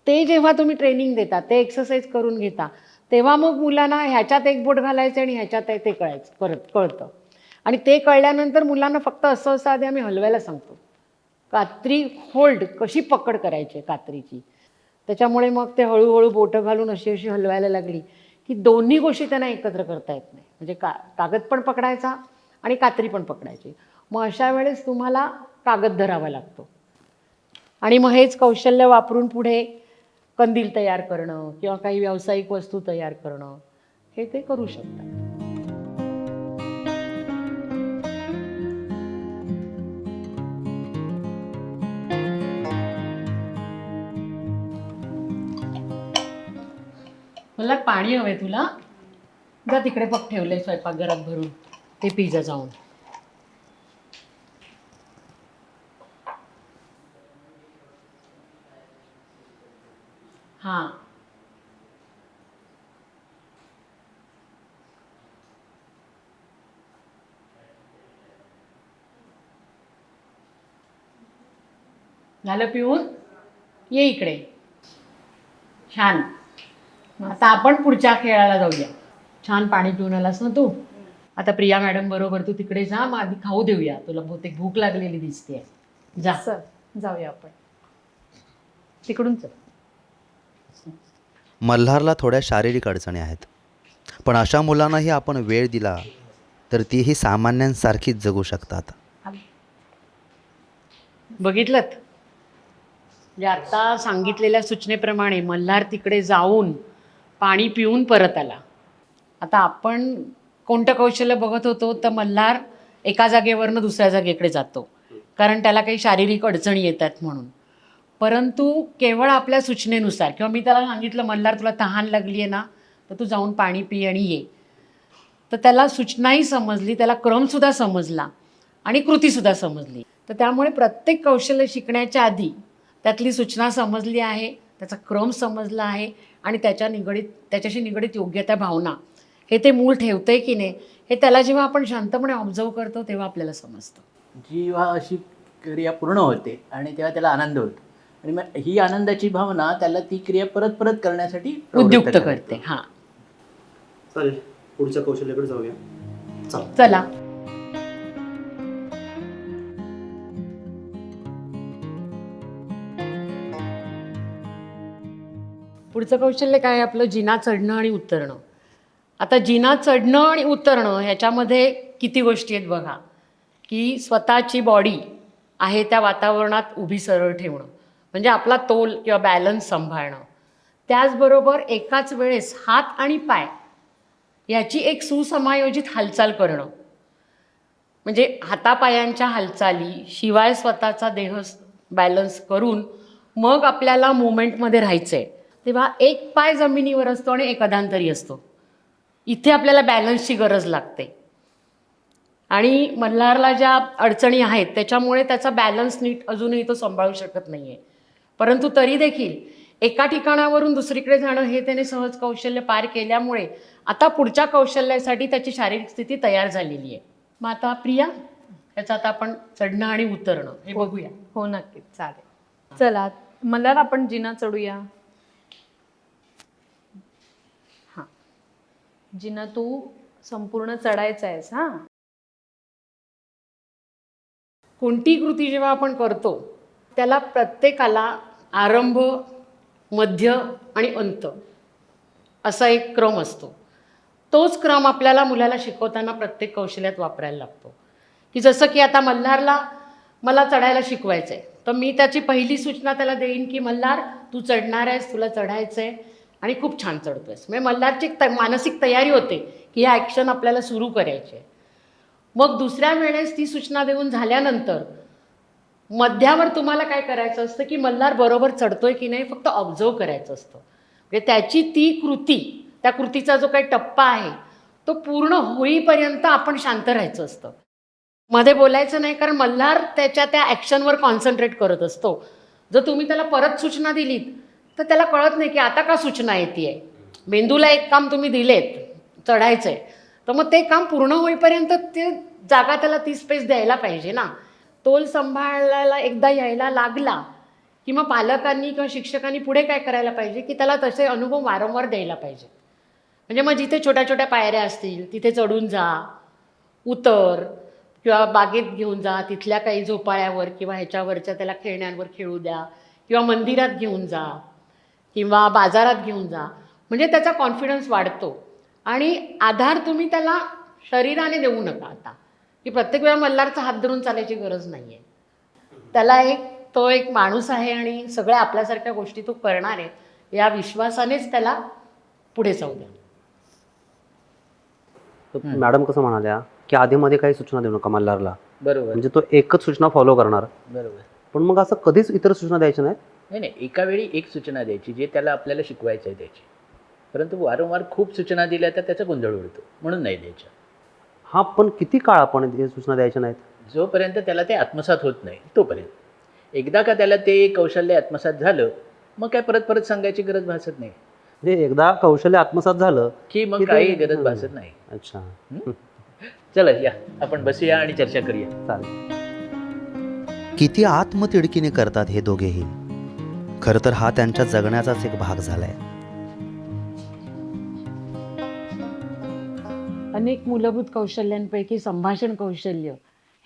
ते जेव्हा तुम्ही ट्रेनिंग देता, ते एक्सरसाइज करून घेता, तेव्हा मग मुलांना ह्याच्यात एक बोट घालायचं आणि ह्याच्यात ते कळतं. आणि ते कळल्यानंतर मुलांना फक्त असं आधी आम्ही हलवायला सांगतो, कात्री होल्ड कशी पकड करायची कात्रीची. त्याच्यामुळे मग ते हळूहळू बोटं घालून अशी हलवायला लागली की दोन्ही गोष्टी त्यांना एकत्र करता येत नाही. म्हणजे कागद पण पकडायचा आणि कात्री पण पकडायची. मग अशा वेळेस तुम्हाला कागद धरावा लागतो, आणि मग हेच कौशल्य वापरून पुढे कंदील तयार करणं किंवा काही व्यावसायिक वस्तू तयार करणं हे ते करू शकतात. मला पाणी हवंय तुला, जा तिकडे बघ ठेवलंय स्वयंपाकघरात भरून, ते पिझ्झा जाऊन. हां. झालं पिऊन? ये इकडे. छान. मग आता आपण पुढच्या खेळाला जाऊया. छान पाणी पिऊन आलास ना तू? आता प्रिया मॅडम बरोबर तू तिकडे जा, मग आधी खाऊ देऊया. तुला बहुतेक भूक लागलेली दिसते. जा. चल जाऊया आपण. तिकडून चल. मल्हारला थोड्या शारीरिक अडचणी आहेत, पण अशा मुलांनाही आपण वेळ दिला तर तीही सामान्यांसारखीच जगू शकतात. बघितलं? म्हणजे आता सांगितलेल्या सूचनेप्रमाणे मल्हार तिकडे जाऊन पाणी पिऊन परत आला. आता आपण कोणतं कौशल्य बघत होतो तर मल्हार एका जागेवरनं दुसऱ्या जागेकडे जातो कारण त्याला काही शारीरिक अडचणी येतात म्हणून. परंतु केवळ आपल्या सूचनेनुसार किंवा मी त्याला सांगितलं मल्हार तुला तहान लागली आहे ना तर तू जाऊन पाणी पी आणि ये, तर त्याला सूचनाही समजली, त्याला क्रमसुद्धा समजला आणि कृतीसुद्धा समजली. तर त्यामुळे प्रत्येक कौशल्य शिकण्याच्या आधी त्यातली सूचना समजली आहे, त्याचा क्रम समजला आहे आणि त्याच्याशी निगडीत योग्य त्या भावना हे ते मूल ठेवतंय की नाही हे त्याला जेव्हा आपण शांतपणे ऑब्झर्व करतो तेव्हा आपल्याला समजतं. जेव्हा अशी क्रिया पूर्ण होते आणि तेव्हा त्याला आनंद होतो आणि मग ही आनंदाची भावना त्याला ती क्रिया परत परत करण्यासाठी प्रवृत्त उद्युक्त करते. करते. हां, चालेल, पुढच्या कौशल्याकडे जाऊया. चला. पुढचं कौशल्य काय आहे आपलं? जिना चढणं आणि उतरणं. आता जिना चढणं आणि उतरणं ह्याच्यामध्ये किती गोष्टी आहेत बघा, की स्वतःची बॉडी आहे त्या वातावरणात उभी सरळ ठेवणं म्हणजे आपला तोल किंवा बॅलन्स सांभाळणं. त्याचबरोबर एकाच वेळेस हात आणि पाय याची एक सुसमायोजित हालचाल करणं म्हणजे हातापायांच्या हालचाली शिवाय स्वतःचा देह बॅलन्स करून मग आपल्याला मुवमेंटमध्ये राहायचं आहे. तेव्हा एक पाय जमिनीवर असतो आणि एक अधांतरी असतो. इथे आपल्याला बॅलन्सची गरज लागते आणि मल्हारला ज्या अडचणी आहेत त्याच्यामुळे त्याचा बॅलन्स नीट अजूनही तो सांभाळू शकत नाही आहे. परंतु तरी देखील एका ठिकाणावरून दुसरीकडे जाणं हे त्याने सहज कौशल्य पार केल्यामुळे आता पुढच्या कौशल्यासाठी त्याची शारीरिक स्थिती तयार झालेली आहे. मग आता प्रिया याचं आता आपण चढणं आणि उतरणं हे बघूया. हो नक्कीच चालेल. चला मल्हार आपण जिना चढूया. हां, जिना तू संपूर्ण चढायचा आहेस. हां, कोणती कृती जेव्हा आपण करतो त्याला प्रत्येकाला आरंभ, मध्य आणि अंत असा एक क्रम असतो. तोच क्रम आपल्याला मुलाला शिकवताना प्रत्येक कौशल्यात वापरायला लागतो. की जसं की आता मल्हारला मला चढायला शिकवायचं आहे तर मी त्याची पहिली सूचना त्याला देईन की मल्हार तू चढणार आहेस, तुला चढायचं आहे आणि खूप छान चढतो आहेस. म्हणजे मल्हारची मानसिक तयारी होते की ह्या ॲक्शन आपल्याला सुरू करायचे आहे. मग दुसऱ्या वेळेस ती सूचना देऊन झाल्यानंतर मध्यावर तुम्हाला काय करायचं असतं की मल्हार बरोबर चढतोय की नाही फक्त ऑब्झर्व करायचं असतं. म्हणजे त्याची ती कृती, त्या कृतीचा जो काही टप्पा आहे तो पूर्ण होईपर्यंत आपण शांत राहायचं असतं, मध्ये बोलायचं नाही. कारण मल्हार त्याच्या त्या ॲक्शनवर कॉन्सन्ट्रेट करत असतो. जर तुम्ही त्याला परत सूचना दिलीत तर त्याला कळत नाही की आता का सूचना येते आहे. मेंदूला एक काम तुम्ही दिलेत, चढायचं आहे, तर मग ते काम पूर्ण होईपर्यंत ते जागा त्याला ती स्पेस द्यायला पाहिजे ना. तोल सांभाळायला एकदा यायला लागला की मग पालकांनी किंवा शिक्षकांनी पुढे काय करायला पाहिजे की त्याला तसे अनुभव वारंवार द्यायला पाहिजे. म्हणजे मग जिथे छोट्या छोट्या पायऱ्या असतील तिथे चढून जा, उतर किंवा बागेत घेऊन जा, तिथल्या काही झोपाळ्यावर किंवा ह्याच्यावरच्या त्याला खेळण्यांवर खेळू द्या किंवा मंदिरात घेऊन जा किंवा बाजारात घेऊन जा. म्हणजे त्याचा कॉन्फिडन्स वाढतो आणि आधार तुम्ही त्याला शरीराने देऊ नका आता की प्रत्येक वेळा मल्हारचा हात धरून चालायची गरज नाही आहे. त्याला तो एक माणूस आहे आणि सगळ्या आपल्यासारख्या गोष्टी तो करणार आहे या विश्वासानेच त्याला पुढे जाऊ द्या. मॅडम कसं म्हणाल्या की आधीमध्ये काही सूचना देऊ नका मल्हारला, बरोबर, म्हणजे तो एकच सूचना फॉलो करणार. बरोबर. पण मग असं कधीच इतर सूचना द्यायच्या नाहीत. नाही नाही, एका वेळी एक सूचना द्यायची जे त्याला आपल्याला शिकवायचं आहे त्याची. परंतु वारंवार खूप सूचना दिल्या तर त्याचा गोंधळ उडतो म्हणून नाही द्यायच्या. हा, पण किती काळ आपण हे सूचना द्यायच्या नाहीत? जोपर्यंत त्याला ते आत्मसात होत नाही तोपर्यंत. एकदा का त्याला ते कौशल्य आत्मसात झालं मग काय परत परत सांगायची गरज भासत नाही, म्हणजे एकदा कौशल्य आत्मसात झालं की मग की ते- काही गरज भासत नाही. अच्छा, चला या आपण बसूया आणि चर्चा करूया. चालेल. किती आत्मतिडकीने करतात हे दोघेही. खरं तर हा त्यांच्या जगण्याचाच एक भाग झालाय. अनेक मूलभूत कौशल्यांपैकी संभाषण कौशल्य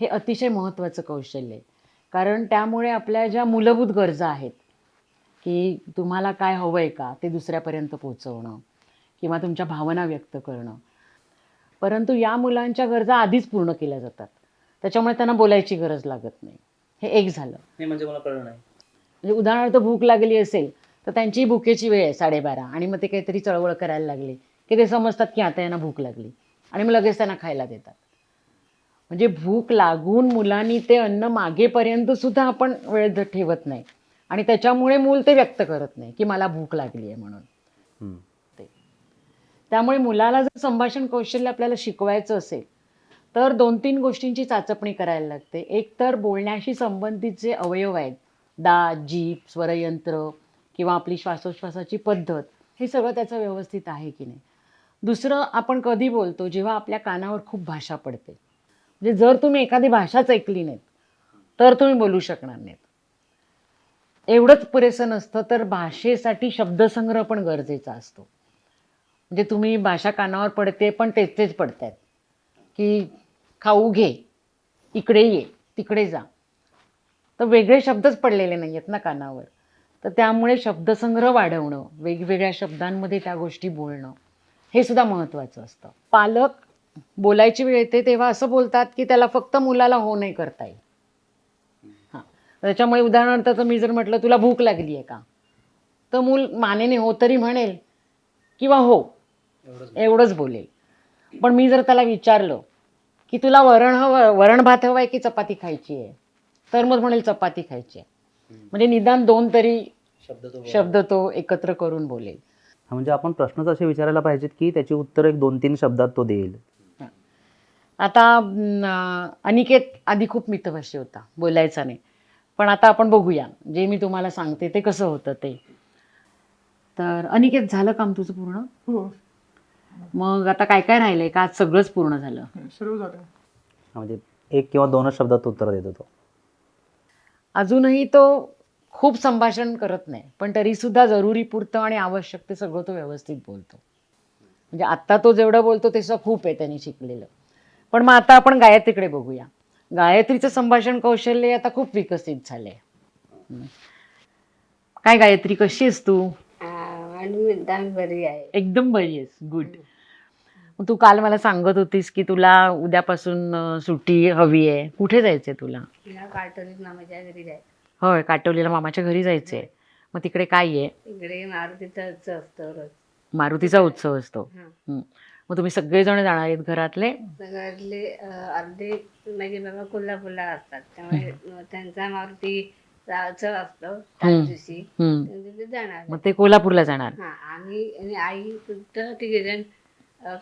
हे अतिशय महत्त्वाचं कौशल्य आहे. कारण त्यामुळे आपल्या ज्या मूलभूत गरजा आहेत की तुम्हाला काय हवं आहे का ते दुसऱ्यापर्यंत पोचवणं किंवा तुमच्या भावना व्यक्त करणं, परंतु या मुलांच्या गरजा आधीच पूर्ण केल्या जातात. त्याच्यामुळे त्यांना बोलायची गरज लागत नाही. हे एक झालं. हे म्हणजे मला कळलं नाही. म्हणजे उदाहरणार्थ भूक लागली असेल तर त्यांची भुकेची वेळ आहे 12:30 आणि मग ते काहीतरी चळवळ करायला लागले की ते समजतात की आता यांना भूक लागली आणि मग लगेच त्यांना खायला देतात. म्हणजे भूक लागून मुलांनी ते अन्न मागेपर्यंत सुद्धा आपण वेळ ठेवत नाही आणि त्याच्यामुळे मूल ते व्यक्त करत नाही की मला भूक लागली आहे म्हणून. हम्म. त्यामुळे मुलाला जर संभाषण कौशल्य आपल्याला शिकवायचं असेल तर 2-3 गोष्टींची चाचपणी करायला लागते. एक तर बोलण्याशी संबंधित जे अवयव आहेत, दात, जीभ, स्वरयंत्र किंवा आपली श्वासोच्छ्वासाची पद्धत, हे सगळं त्याचं व्यवस्थित आहे की नाही. दुसरं, आपण कधी बोलतो जेव्हा आपल्या कानावर खूप भाषा पडते. म्हणजे जर तुम्ही एखादी भाषाच ऐकली नाहीत तर तुम्ही बोलू शकणार नाहीत. एवढंच पुरेसं नसतं तर भाषेसाठी शब्दसंग्रह पण गरजेचा असतो. म्हणजे तुम्ही भाषा कानावर पडते पण तेच तेच पडतायत की खाऊ घे, इकडे ये, तिकडे जा, तर वेगळे शब्दच पडलेले नाही आहेत ना कानावर. तर त्यामुळे शब्दसंग्रह वाढवणं, वेगवेगळ्या शब्दांमध्ये त्या गोष्टी बोलणं, हे सुद्धा महत्त्वाचं असतं. पालक बोलायची वेळ येते तेव्हा असं बोलतात की त्याला फक्त मुलाला हो नाही करता येईल. हां, त्याच्यामुळे उदाहरणार्थ मी जर म्हटलं तुला भूक लागली आहे का, तर मूल मानेने हो तरी म्हणेल किंवा हो एवढंच बोलेल. पण मी जर त्याला विचारलं की तुला वरण भात हवं आहे की चपाती खायची आहे, तर मग म्हणेल चपाती खायची आहे. म्हणजे निदान 2 तरी शब्द तो एकत्र करून बोलेल. हा, म्हणजे आपण प्रश्नच असे विचारायला पाहिजेत की त्याची उत्तर एक 2-3 शब्दात तो देईल. आता अनिकेत आधी खूप मितभाषी होता, बोलायचा नाही. पण आता आपण बघूया जे मी तुम्हाला सांगते ते कसं होतं ते. तर अनिकेत, झालं काम तुझं पूर्ण? हो, मग आता काय काय राहिलंय का आज सगळंच पूर्ण झालं? सर्व झालं. हा, म्हणजे 1 किंवा 2च शब्दात उत्तर देतो तो. अजूनही तो खूप संभाषण करत नाही, पण तरीसुद्धा जरुरीपुरतं आणि आवश्यक ते सगळं तो व्यवस्थित बोलतो. म्हणजे आत्ता तो जेवढं बोलतो तसं खूप आहे त्यांनी शिकलेलं. पण मग आता आपण गायत्रीकडे बघूया. गायत्रीचं संभाषण कौशल्य आता खूप विकसित झालंय. काय गायत्री, कशी आहेस तू? आणि एकदम बरी आहे. एकदम बरी आहेस, गुड. मग तू काल मला सांगत होतीस की तुला उद्यापासून सुट्टी हवी आहे. कुठे जायचंय तुला? तिला काटोलीत मामाच्या घरी जायचं. होय, काटोलीला मामाच्या घरी जायचंय. मग तिकडे काय आहे? इकडे मारुतीचं असतं रोज. मारुतीचा उत्सव असतो. हां. मग तुम्ही सगळेजण जाणार आहेत घरातले? घरातले अर्धे माझे बाबा कोल्हापूरला असतात, त्यामुळे त्यांचा मारुतीचा असतो त्याच दिवशी. तिथे जाणार. मग ते कोल्हापूरला जाणार. हा, आणि आई सुद्धा तिघेजण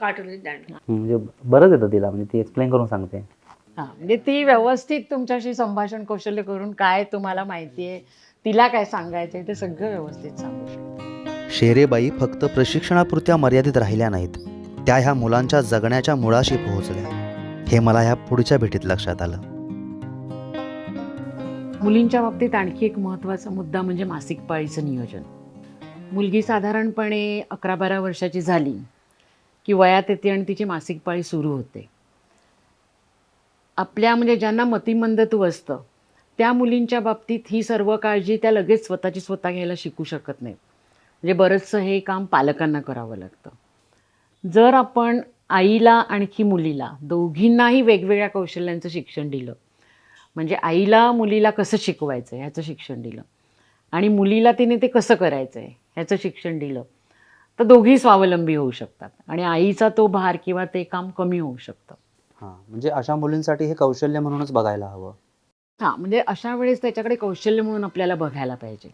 काटोलीत जाणार. म्हणजे बरंच येतं तिला, म्हणजे ती एक्सप्लेन करून सांगते. हां, म्हणजे ती व्यवस्थित तुमच्याशी संभाषण कौशल्य करून काय तुम्हाला माहिती आहे, तिला काय सांगायचं आहे ते सगळं व्यवस्थित सांगू शकते. शेरेबाई फक्त प्रशिक्षणापुरत्या मर्यादित राहिल्या नाहीत, त्या ह्या मुलांच्या जगण्याच्या मुळाशी पोहोचल्या. हे मला ह्या पुढच्या भेटीत लक्षात आलं. मुलींच्या बाबतीत आणखी एक महत्त्वाचा मुद्दा म्हणजे मासिक पाळीचं नियोजन. मुलगी साधारणपणे 11-12 वर्षाची झाली की वयात येते आणि तिची मासिक पाळी सुरू होते. आपल्या म्हणजे ज्यांना मतिमंदत्व असतं त्या मुलींच्या बाबतीत ही सर्व काळजी त्या लगेच स्वतःची स्वतः घ्यायला शिकू शकत नाहीत. म्हणजे बरंचसं हे काम पालकांना करावं लागतं. जर आपण आईला आणखी मुलीला दोघींनाही वेगवेगळ्या कौशल्यांचं शिक्षण दिलं, म्हणजे आईला मुलीला कसं शिकवायचं आहे ह्याचं शिक्षण दिलं आणि मुलीला तिने ते कसं करायचं आहे ह्याचं शिक्षण दिलं, तर दोघी स्वावलंबी होऊ शकतात आणि आईचा तो भार किंवा ते काम कमी होऊ शकतं. हां, म्हणजे अशा मुलींसाठी हे कौशल्य म्हणूनच बघायला हवं. हां, म्हणजे अशा वेळेस त्याच्याकडे कौशल्य म्हणून आपल्याला बघायला पाहिजे.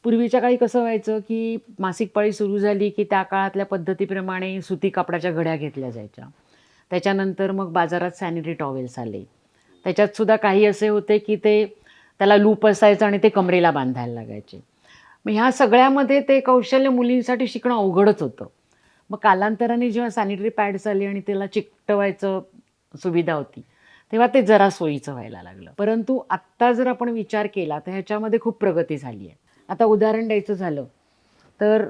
पूर्वीच्या काळी कसं व्हायचं की मासिक पाळी सुरू झाली की त्या काळातल्या पद्धतीप्रमाणे सुती कापडाच्या घड्या घेतल्या जायच्या. त्याच्यानंतर मग बाजारात सॅनिटरी टॉवेल्स आले. त्याच्यातसुद्धा काही असे होते की ते त्याला लूप असायचं आणि ते कमरेला बांधायला लागायचे. मग ह्या सगळ्यामध्ये ते कौशल्य मुलींसाठी शिकणं अवघडच होतं. मग कालांतराने जेव्हा सॅनिटरी पॅड्स आली आणि त्याला चिकटवायचं सुविधा होती, तेव्हा ते जरा सोयीचं व्हायला लागलं. परंतु आत्ता जर आपण विचार केला तर ह्याच्यामध्ये खूप प्रगती झाली आहे. आता उदाहरण द्यायचं झालं तर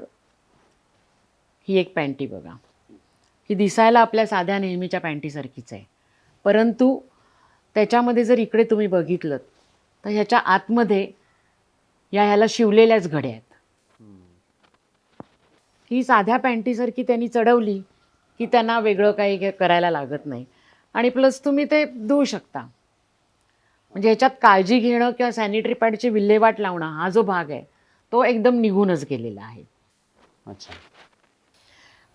ही एक पॅन्टी बघा. ही दिसायला आपल्या साध्या नेहमीच्या पॅन्टीसारखीच आहे, परंतु त्याच्यामध्ये जर इकडे तुम्ही बघितलं तर ह्याच्या आतमध्ये ह्याला शिवलेल्याच घड्या आहेत. ही साध्या पॅन्टीसारखी त्यांनी चढवली की त्यांना वेगळं काही करायला लागत नाही आणि प्लस तुम्ही ते धुवू शकता. म्हणजे ह्याच्यात काळजी घेणं किंवा सॅनिटरी पॅडची विल्हेवाट लावणं हा जो भाग आहे तो एकदम निघूनच गेलेला आहे. अच्छा.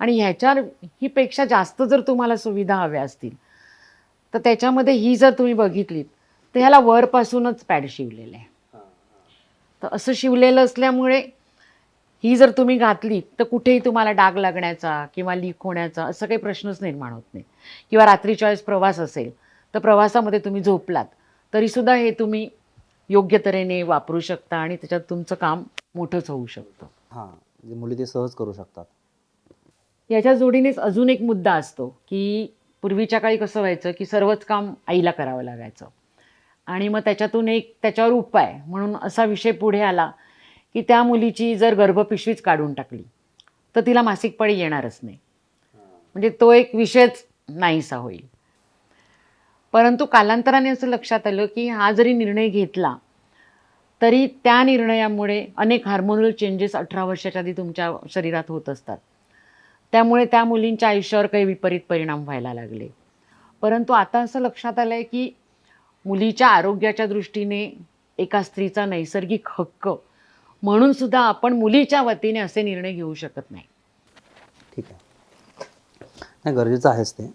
आणि ह्याच्या ही पेक्षा जास्त जर तुम्हाला सुविधा हव्या असतील तर त्याच्यामध्ये ही जर तुम्ही बघितलीत तर ह्याला वरपासूनच पॅड शिवलेलं आहे. तर असं शिवलेलं असल्यामुळे ही जर तुम्ही घातली तर कुठेही तुम्हाला डाग लागण्याचा किंवा लीक होण्याचा असं काही प्रश्नच निर्माण होत नाही. किंवा रात्रीच्या वेळेस प्रवास असेल तर प्रवासामध्ये तुम्ही झोपलात तरीसुद्धा हे तुम्ही योग्य तऱ्हेने वापरू शकता आणि त्याच्यात तुमचं काम मोठंच होऊ शकतं. हां, म्हणजे मुली ते सहज करू शकतात. याच्या जोडीनेच अजून एक मुद्दा असतो की पूर्वीच्या काळी कसं व्हायचं की सर्वच काम आईला करावं लागायचं आणि मग त्याच्यातून एक त्याच्यावर उपाय म्हणून असा विषय पुढे आला की त्या मुलीची जर गर्भपिशवीच काढून टाकली तर तिला मासिक पाळी येणारच नाही. म्हणजे तो एक विषयच नाहीसा होईल. परंतु कालांतराने असं लक्षात आलं की हा जरी निर्णय घेतला तरी त्या निर्णयामुळे अनेक हार्मोनल चेंजेस 18 वर्षाच्या आधी तुमच्या शरीरात होत असतात. त्यामुळे त्या मुलींच्या आयुष्यावर काही विपरीत परिणाम व्हायला लागले. परंतु आता असं लक्षात आलं आहे की मुलीच्या आरोग्याच्या दृष्टीने एका स्त्रीचा नैसर्गिक हक्क म्हणून सुद्धा आपण मुलीच्या वतीने असे निर्णय घेऊ शकत नाही. ठीक आहे. नाही, गरजेचं आहेच ते.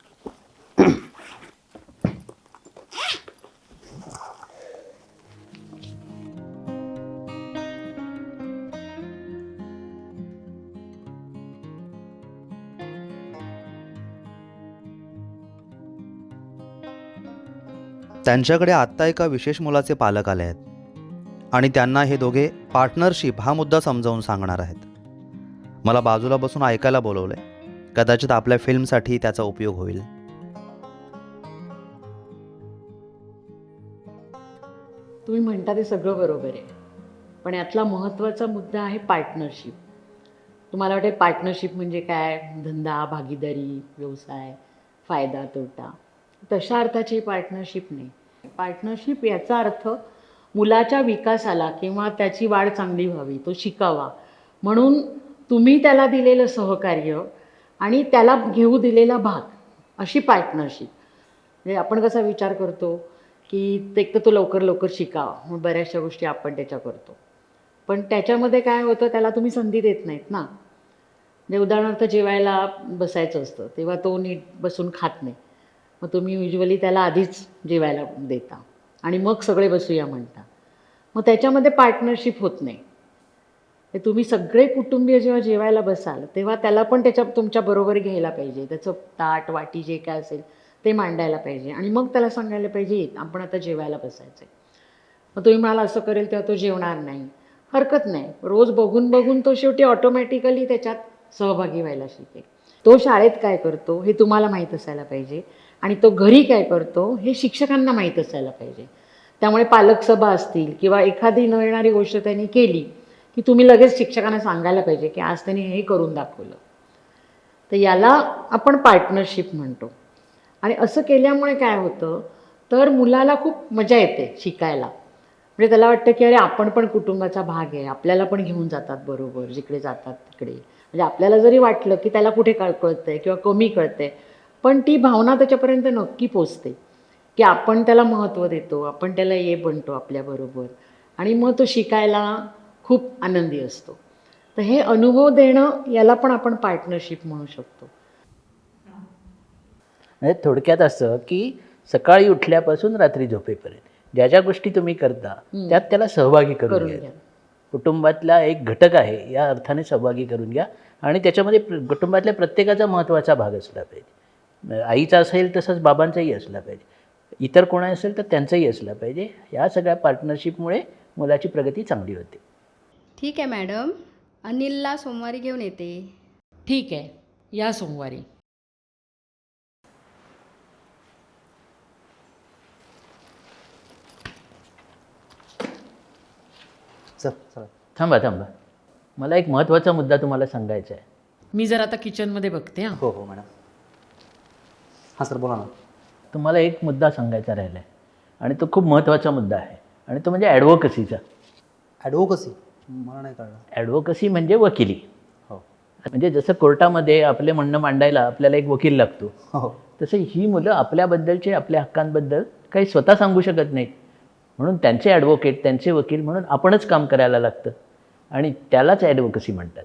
त्यांच्याकडे आत्ता एका विशेष मुलाचे पालक आले आहेत आणि त्यांना हे दोघे पार्टनरशिप हा मुद्दा समजावून सांगणार आहेत. मला बाजूला बसून ऐकायला बोलवलंय. कदाचित आपल्या फिल्मसाठी त्याचा उपयोग होईल. तुम्ही म्हणता ते सगळं बरोबर आहे, पण यातला महत्त्वाचा मुद्दा आहे पार्टनरशिप. तुम्हाला वाटेल पार्टनरशिप म्हणजे काय? धंदा, भागीदारी, व्यवसाय, फायदा तोटा, तशा अर्थाची पार्टनरशिप नाही. पार्टनरशिप याचा अर्थ मुलाच्या विकासाला किंवा त्याची वाढ चांगली व्हावी, तो शिकावा म्हणून तुम्ही त्याला दिलेलं सहकार्य आणि त्याला घेऊ दिलेला भाग, अशी पार्टनरशिप. म्हणजे आपण कसा विचार करतो की एक तर तो लवकर लवकर शिकावा, मग बऱ्याचशा गोष्टी आपण त्याच्या करतो, पण त्याच्यामध्ये काय होतं, त्याला तुम्ही संधी देत नाहीत ना. म्हणजे उदाहरणार्थ जेवायला बसायचं असतं तेव्हा तो नीट बसून खात नाही, मग तुम्ही युजली त्याला आधीच जेवायला देता आणि मग सगळे बसूया म्हणता. मग त्याच्यामध्ये पार्टनरशिप होत नाही. ते तुम्ही सगळे कुटुंबीय जेव्हा जेवायला बसाल तेव्हा त्याला पण तुमच्या बरोबर घ्यायला पाहिजे. त्याचं ताट वाटी जे काय असेल ते मांडायला पाहिजे आणि मग त्याला सांगायला पाहिजे आपण आता जेवायला बसायचं आहे. मग तुम्ही मला असं करेल तेव्हा तो जेवणार नाही, हरकत नाही. रोज बघून बघून तो शेवटी ऑटोमॅटिकली त्याच्यात सहभागी व्हायला शिकेल. तो शाळेत काय करतो हे तुम्हाला माहीत असायला पाहिजे आणि तो घरी काय करतो हे शिक्षकांना माहीत असायला पाहिजे. त्यामुळे पालक सभा असतील किंवा एखादी न येणारी गोष्ट त्यांनी केली की तुम्ही लगेच शिक्षकांना सांगायला पाहिजे की आज त्यांनी हे करून दाखवलं. तर याला आपण पार्टनरशिप म्हणतो. आणि असं केल्यामुळे काय होतं तर मुलाला खूप मजा येते शिकायला. म्हणजे त्याला वाटतं की अरे आपण पण कुटुंबाचा भाग आहे, आपल्याला पण घेऊन जातात बरोबर जिकडे जातात तिकडे. म्हणजे आपल्याला जरी वाटलं की त्याला कुठे कळतंय किंवा कमी कळतंय, पण ती भावना त्याच्यापर्यंत नक्की पोचते की आपण त्याला महत्त्व देतो, आपण त्याला ये बनतो आपल्याबरोबर आणि मग तो शिकायला खूप आनंदी असतो. तर हे अनुभव देणं याला पण आपण पार्टनरशिप म्हणू शकतो. म्हणजे थोडक्यात असं की सकाळी उठल्यापासून रात्री झोपेपर्यंत ज्या ज्या गोष्टी तुम्ही करता त्यात त्याला सहभागी करून घ्या. कुटुंबातला एक घटक आहे या अर्थाने सहभागी करून घ्या आणि त्याच्यामध्ये कुटुंबातल्या प्रत्येकाचा महत्त्वाचा भाग असला पाहिजे. आईचा असेल तसंच बाबांचाही असला पाहिजे, इतर कोणा असेल तर त्यांचाही असला पाहिजे. या सगळ्या पार्टनरशिपमुळे मुलाची प्रगती चांगली होते. ठीक आहे मॅडम, अनिलला सोमवारी घेऊन येते. ठीक आहे, या सोमवारी. चल चला. थांबा थांबा, मला एक महत्त्वाचा मुद्दा तुम्हाला सांगायचा आहे. मी जर आता किचनमध्ये बघते हां. हो हो मॅडम. हां सर बोला ना. तुम्हाला एक मुद्दा सांगायचा राहिला आहे आणि तो खूप महत्त्वाचा मुद्दा आहे आणि तो म्हणजे ॲडव्होकसीचा. ॲडव्होकसी मला नाही कळलं. ॲडव्होकसी म्हणजे वकिली. हो म्हणजे जसं कोर्टामध्ये आपले म्हणणं मांडायला आपल्याला एक वकील लागतो, हो तसं ही मुलं आपल्याबद्दलचे, आपल्या हक्कांबद्दल काही स्वतः सांगू शकत नाहीत. म्हणून त्यांचे ॲडव्होकेट, त्यांचे वकील म्हणून आपणच काम करायला लागतं आणि त्यालाच ॲडव्होकसी म्हणतात.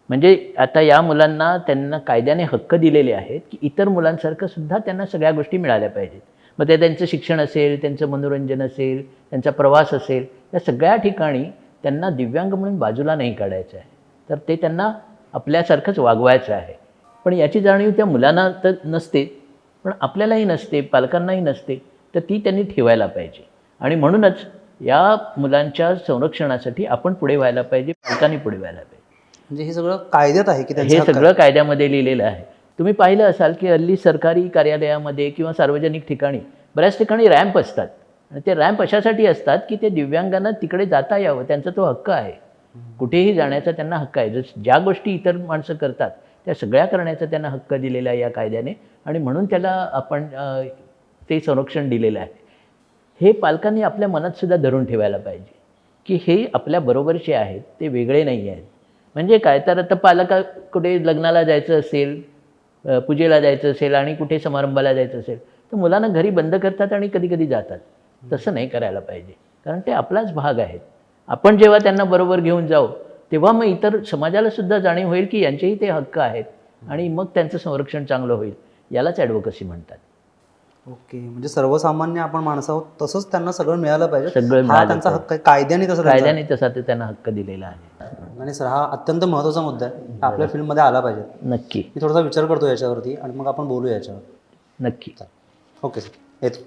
म्हणजे आता या मुलांना त्यांना कायद्याने हक्क दिलेले आहेत की इतर मुलांसारखं सुद्धा त्यांना सगळ्या गोष्टी मिळाल्या पाहिजेत. मग ते त्यांचं शिक्षण असेल, त्यांचं मनोरंजन असेल, त्यांचा प्रवास असेल, या सगळ्या ठिकाणी त्यांना दिव्यांग म्हणून बाजूला नाही काढायचं आहे, तर ते त्यांना आपल्यासारखंच वागवायचं आहे. पण याची जाणीव त्या मुलांना तर नसते, पण आपल्यालाही नसते, पालकांनाही नसते, तर ती त्यांनी ठेवायला पाहिजे. आणि म्हणूनच या मुलांच्या संरक्षणासाठी आपण पुढे व्हायला पाहिजे, पालकांनी पुढे व्हायला पाहिजे. म्हणजे हे सगळं कायद्यात आहे की त्यांचं हे हक्क सगळं आहे? कायद्यामध्ये लिहिलेलं आहे. तुम्ही पाहिलं असाल की हल्ली सरकारी कार्यालयामध्ये किंवा सार्वजनिक ठिकाणी बऱ्याच ठिकाणी रॅम्प असतात आणि ते रॅम्प अशासाठी असतात की ते दिव्यांगांना तिकडे जाता यावं, त्यांचा तो हक्क आहे. कुठेही जाण्याचा त्यांना हक्क आहे. ज्या गोष्टी इतर माणसं करतात त्या सगळ्या करण्याचा त्यांना हक्क दिलेला आहे या कायद्याने आणि म्हणून त्याला आपण ते संरक्षण दिलेलं आहे. हे पालकांनी आपल्या मनात सुद्धा धरून ठेवायला पाहिजे की हे आपल्याबरोबरचे आहेत, ते वेगळे नाही आहेत. म्हणजे काय, तर आता पालका कुठे लग्नाला जायचं असेल, पूजेला जायचं असेल आणि कुठे समारंभाला जायचं असेल तर मुलांना घरी बंद करतात आणि कधी कधी जातात. तसं नाही करायला पाहिजे, कारण ते आपलाच भाग आहेत. आपण जेव्हा त्यांना बरोबर घेऊन जाऊ तेव्हा मग इतर समाजाला सुद्धा जाणीव होईल की यांचेही ते हक्क आहेत आणि मग त्यांचं संरक्षण चांगलं होईल. यालाच ॲडव्होकसी म्हणतात. ओके, म्हणजे सर्वसामान्य आपण माणसं आहोत तसंच त्यांना सगळं मिळालं पाहिजे. सगळं हा मिळालं त्यांचा पाहिजे. हक्क आहे, कायद्याने तसं कायद्याने तसा ते त्यांना हक्क दिलेला आहे. आणि सर हा अत्यंत महत्त्वाचा मुद्दा आहे, हा आपल्या फिल्ममध्ये आला पाहिजे. नक्की मी थोडासा विचार करतो याच्यावरती आणि मग आपण बोलू याच्यावर. नक्की. ओके सर, येतो.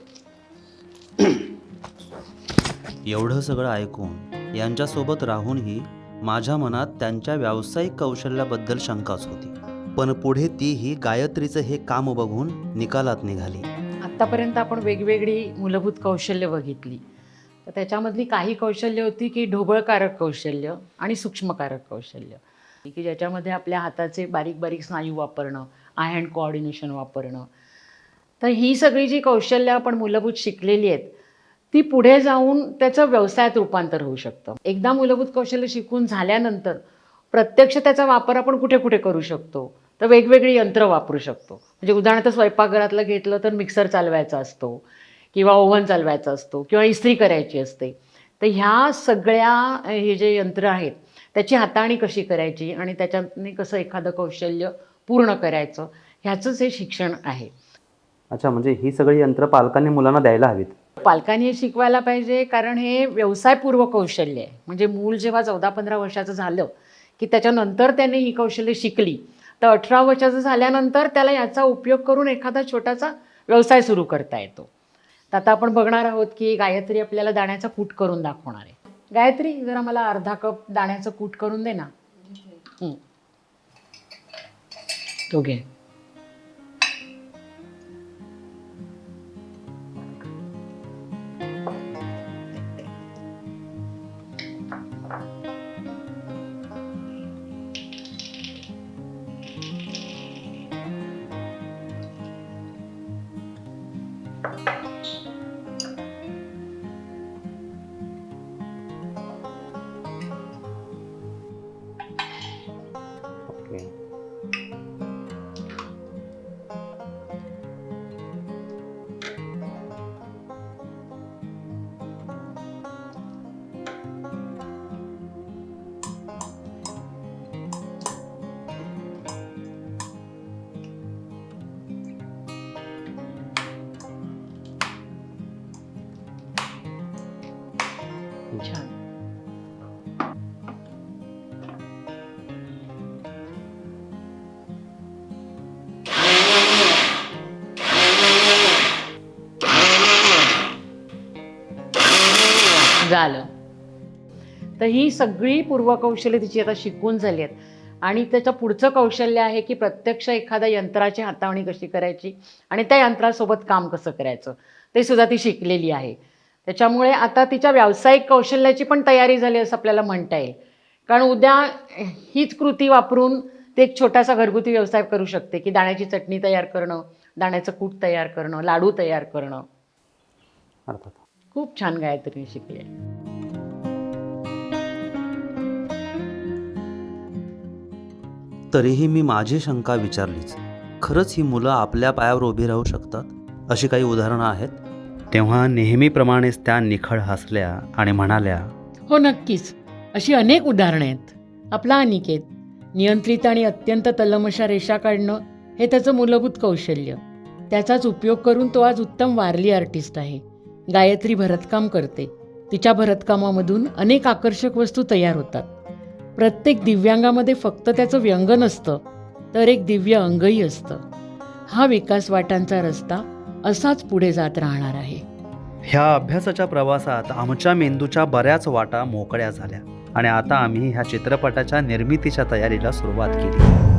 एवढं सगळं ऐकून यांच्यासोबत राहूनही माझ्या मनात त्यांच्या व्यावसायिक कौशल्याबद्दल शंकाच होती. पण पुढे तीही गायत्रीचं हे काम बघून निकालात निघाली. आत्तापर्यंत आपण वेगवेगळी मूलभूत कौशल्य बघितली, तर त्याच्यामधली काही कौशल्य होती की ढोबळकारक कौशल्य आणि सूक्ष्मकारक कौशल्य, की ज्याच्यामध्ये आपल्या हाताचे बारीक बारीक स्नायू वापरणं, आय हँड कोऑर्डिनेशन वापरणं. तर ही सगळी जी कौशल्य आपण मूलभूत शिकलेली आहेत ती पुढे जाऊन त्याचं व्यवसायात रूपांतर होऊ शकतं. एकदा मूलभूत कौशल्य शिकून झाल्यानंतर प्रत्यक्ष त्याचा वापर आपण कुठे कुठे करू शकतो, तर वेगवेगळी यंत्र वापरू शकतो. म्हणजे उदाहरणार्थ स्वयंपाकघरातलं घेतलं तर मिक्सर चालवायचा असतो किंवा ओव्हन चालवायचा असतो किंवा इस्त्री करायची असते. तर ह्या सगळ्या हे जे यंत्र आहेत त्याची हाताळणी कशी करायची आणि त्याच्याने कसं एखादं कौशल्य पूर्ण करायचं, ह्याचंच हे शिक्षण आहे. अच्छा, म्हणजे ही सगळी यंत्र पालकांनी मुलांना द्यायला हवीत. पालकांनी हे शिकवायला पाहिजे, कारण हे व्यवसायपूर्व कौशल्य आहे. म्हणजे मूल जेव्हा 14-15 वर्षाचं झालं की त्याच्यानंतर त्याने ही कौशल्य शिकली तर 18 वर्षाचं झाल्यानंतर त्याला याचा उपयोग करून एखादा छोटासा व्यवसाय सुरू करता येतो. तर आता आपण बघणार आहोत की गायत्री आपल्याला दाण्याचा कूट करून दाखवणार आहे. गायत्री, जरा मला अर्धा कप दाण्याचं कूट करून दे ना. ओके. ओके. छान. झालं. तर ही सगळी पूर्वकौशल्य तिची आता शिकून झाली आहेत. आणि त्याचं पुढचं कौशल्य आहे की प्रत्यक्ष एखाद्या यंत्राची हाताळणी कशी करायची आणि त्या यंत्रासोबत काम कसं करायचं ते सुद्धा ती शिकलेली आहे. त्याच्यामुळे आता तिच्या व्यावसायिक कौशल्याची पण तयारी झाली असं आपल्याला म्हणता येईल. कारण उद्या हीच कृती वापरून ते एक छोटासा घरगुती व्यवसाय करू शकते की दाण्याची चटणी तयार करणं, दाण्याचं कूट तयार करणं, लाडू तयार करणं. अर्थात. खूप छान गायत्री शिकली आहे. तरीही मी माझी शंका विचारलीच. खरंच ही मुलं आपल्या पायावर उभी राहू शकतात? अशी काही उदाहरणं आहेत? तेव्हा नेहमीप्रमाणेच त्या निखळ हसल्या आणि म्हणाल्या, हो नक्कीच, अशी अनेक उदाहरणं आहेत. आपला अनिकेत नियंत्रित आणि अत्यंत तलम अशा रेषा काढणं हे त्याचं मूलभूत कौशल्य. त्याचाच उपयोग करून तो आज उत्तम वारली आर्टिस्ट आहे. गायत्री भरतकाम करते. तिच्या भरतकामामधून अनेक आकर्षक वस्तू तयार होतात. प्रत्येक दिव्यांगामध्ये फक्त त्याचं व्यंग नसतं, तर एक दिव्य अंगही असतं. हा विकास वाटांचा रस्ता असाच पुढे जात राहणार आहे. ह्या अभ्यासाच्या प्रवासात आमच्या मेंदूच्या बऱ्याच वाटा मोकळ्या झाल्या आणि आता आम्ही ह्या चित्रपटाच्या निर्मितीच्या तयारीला सुरुवात केली.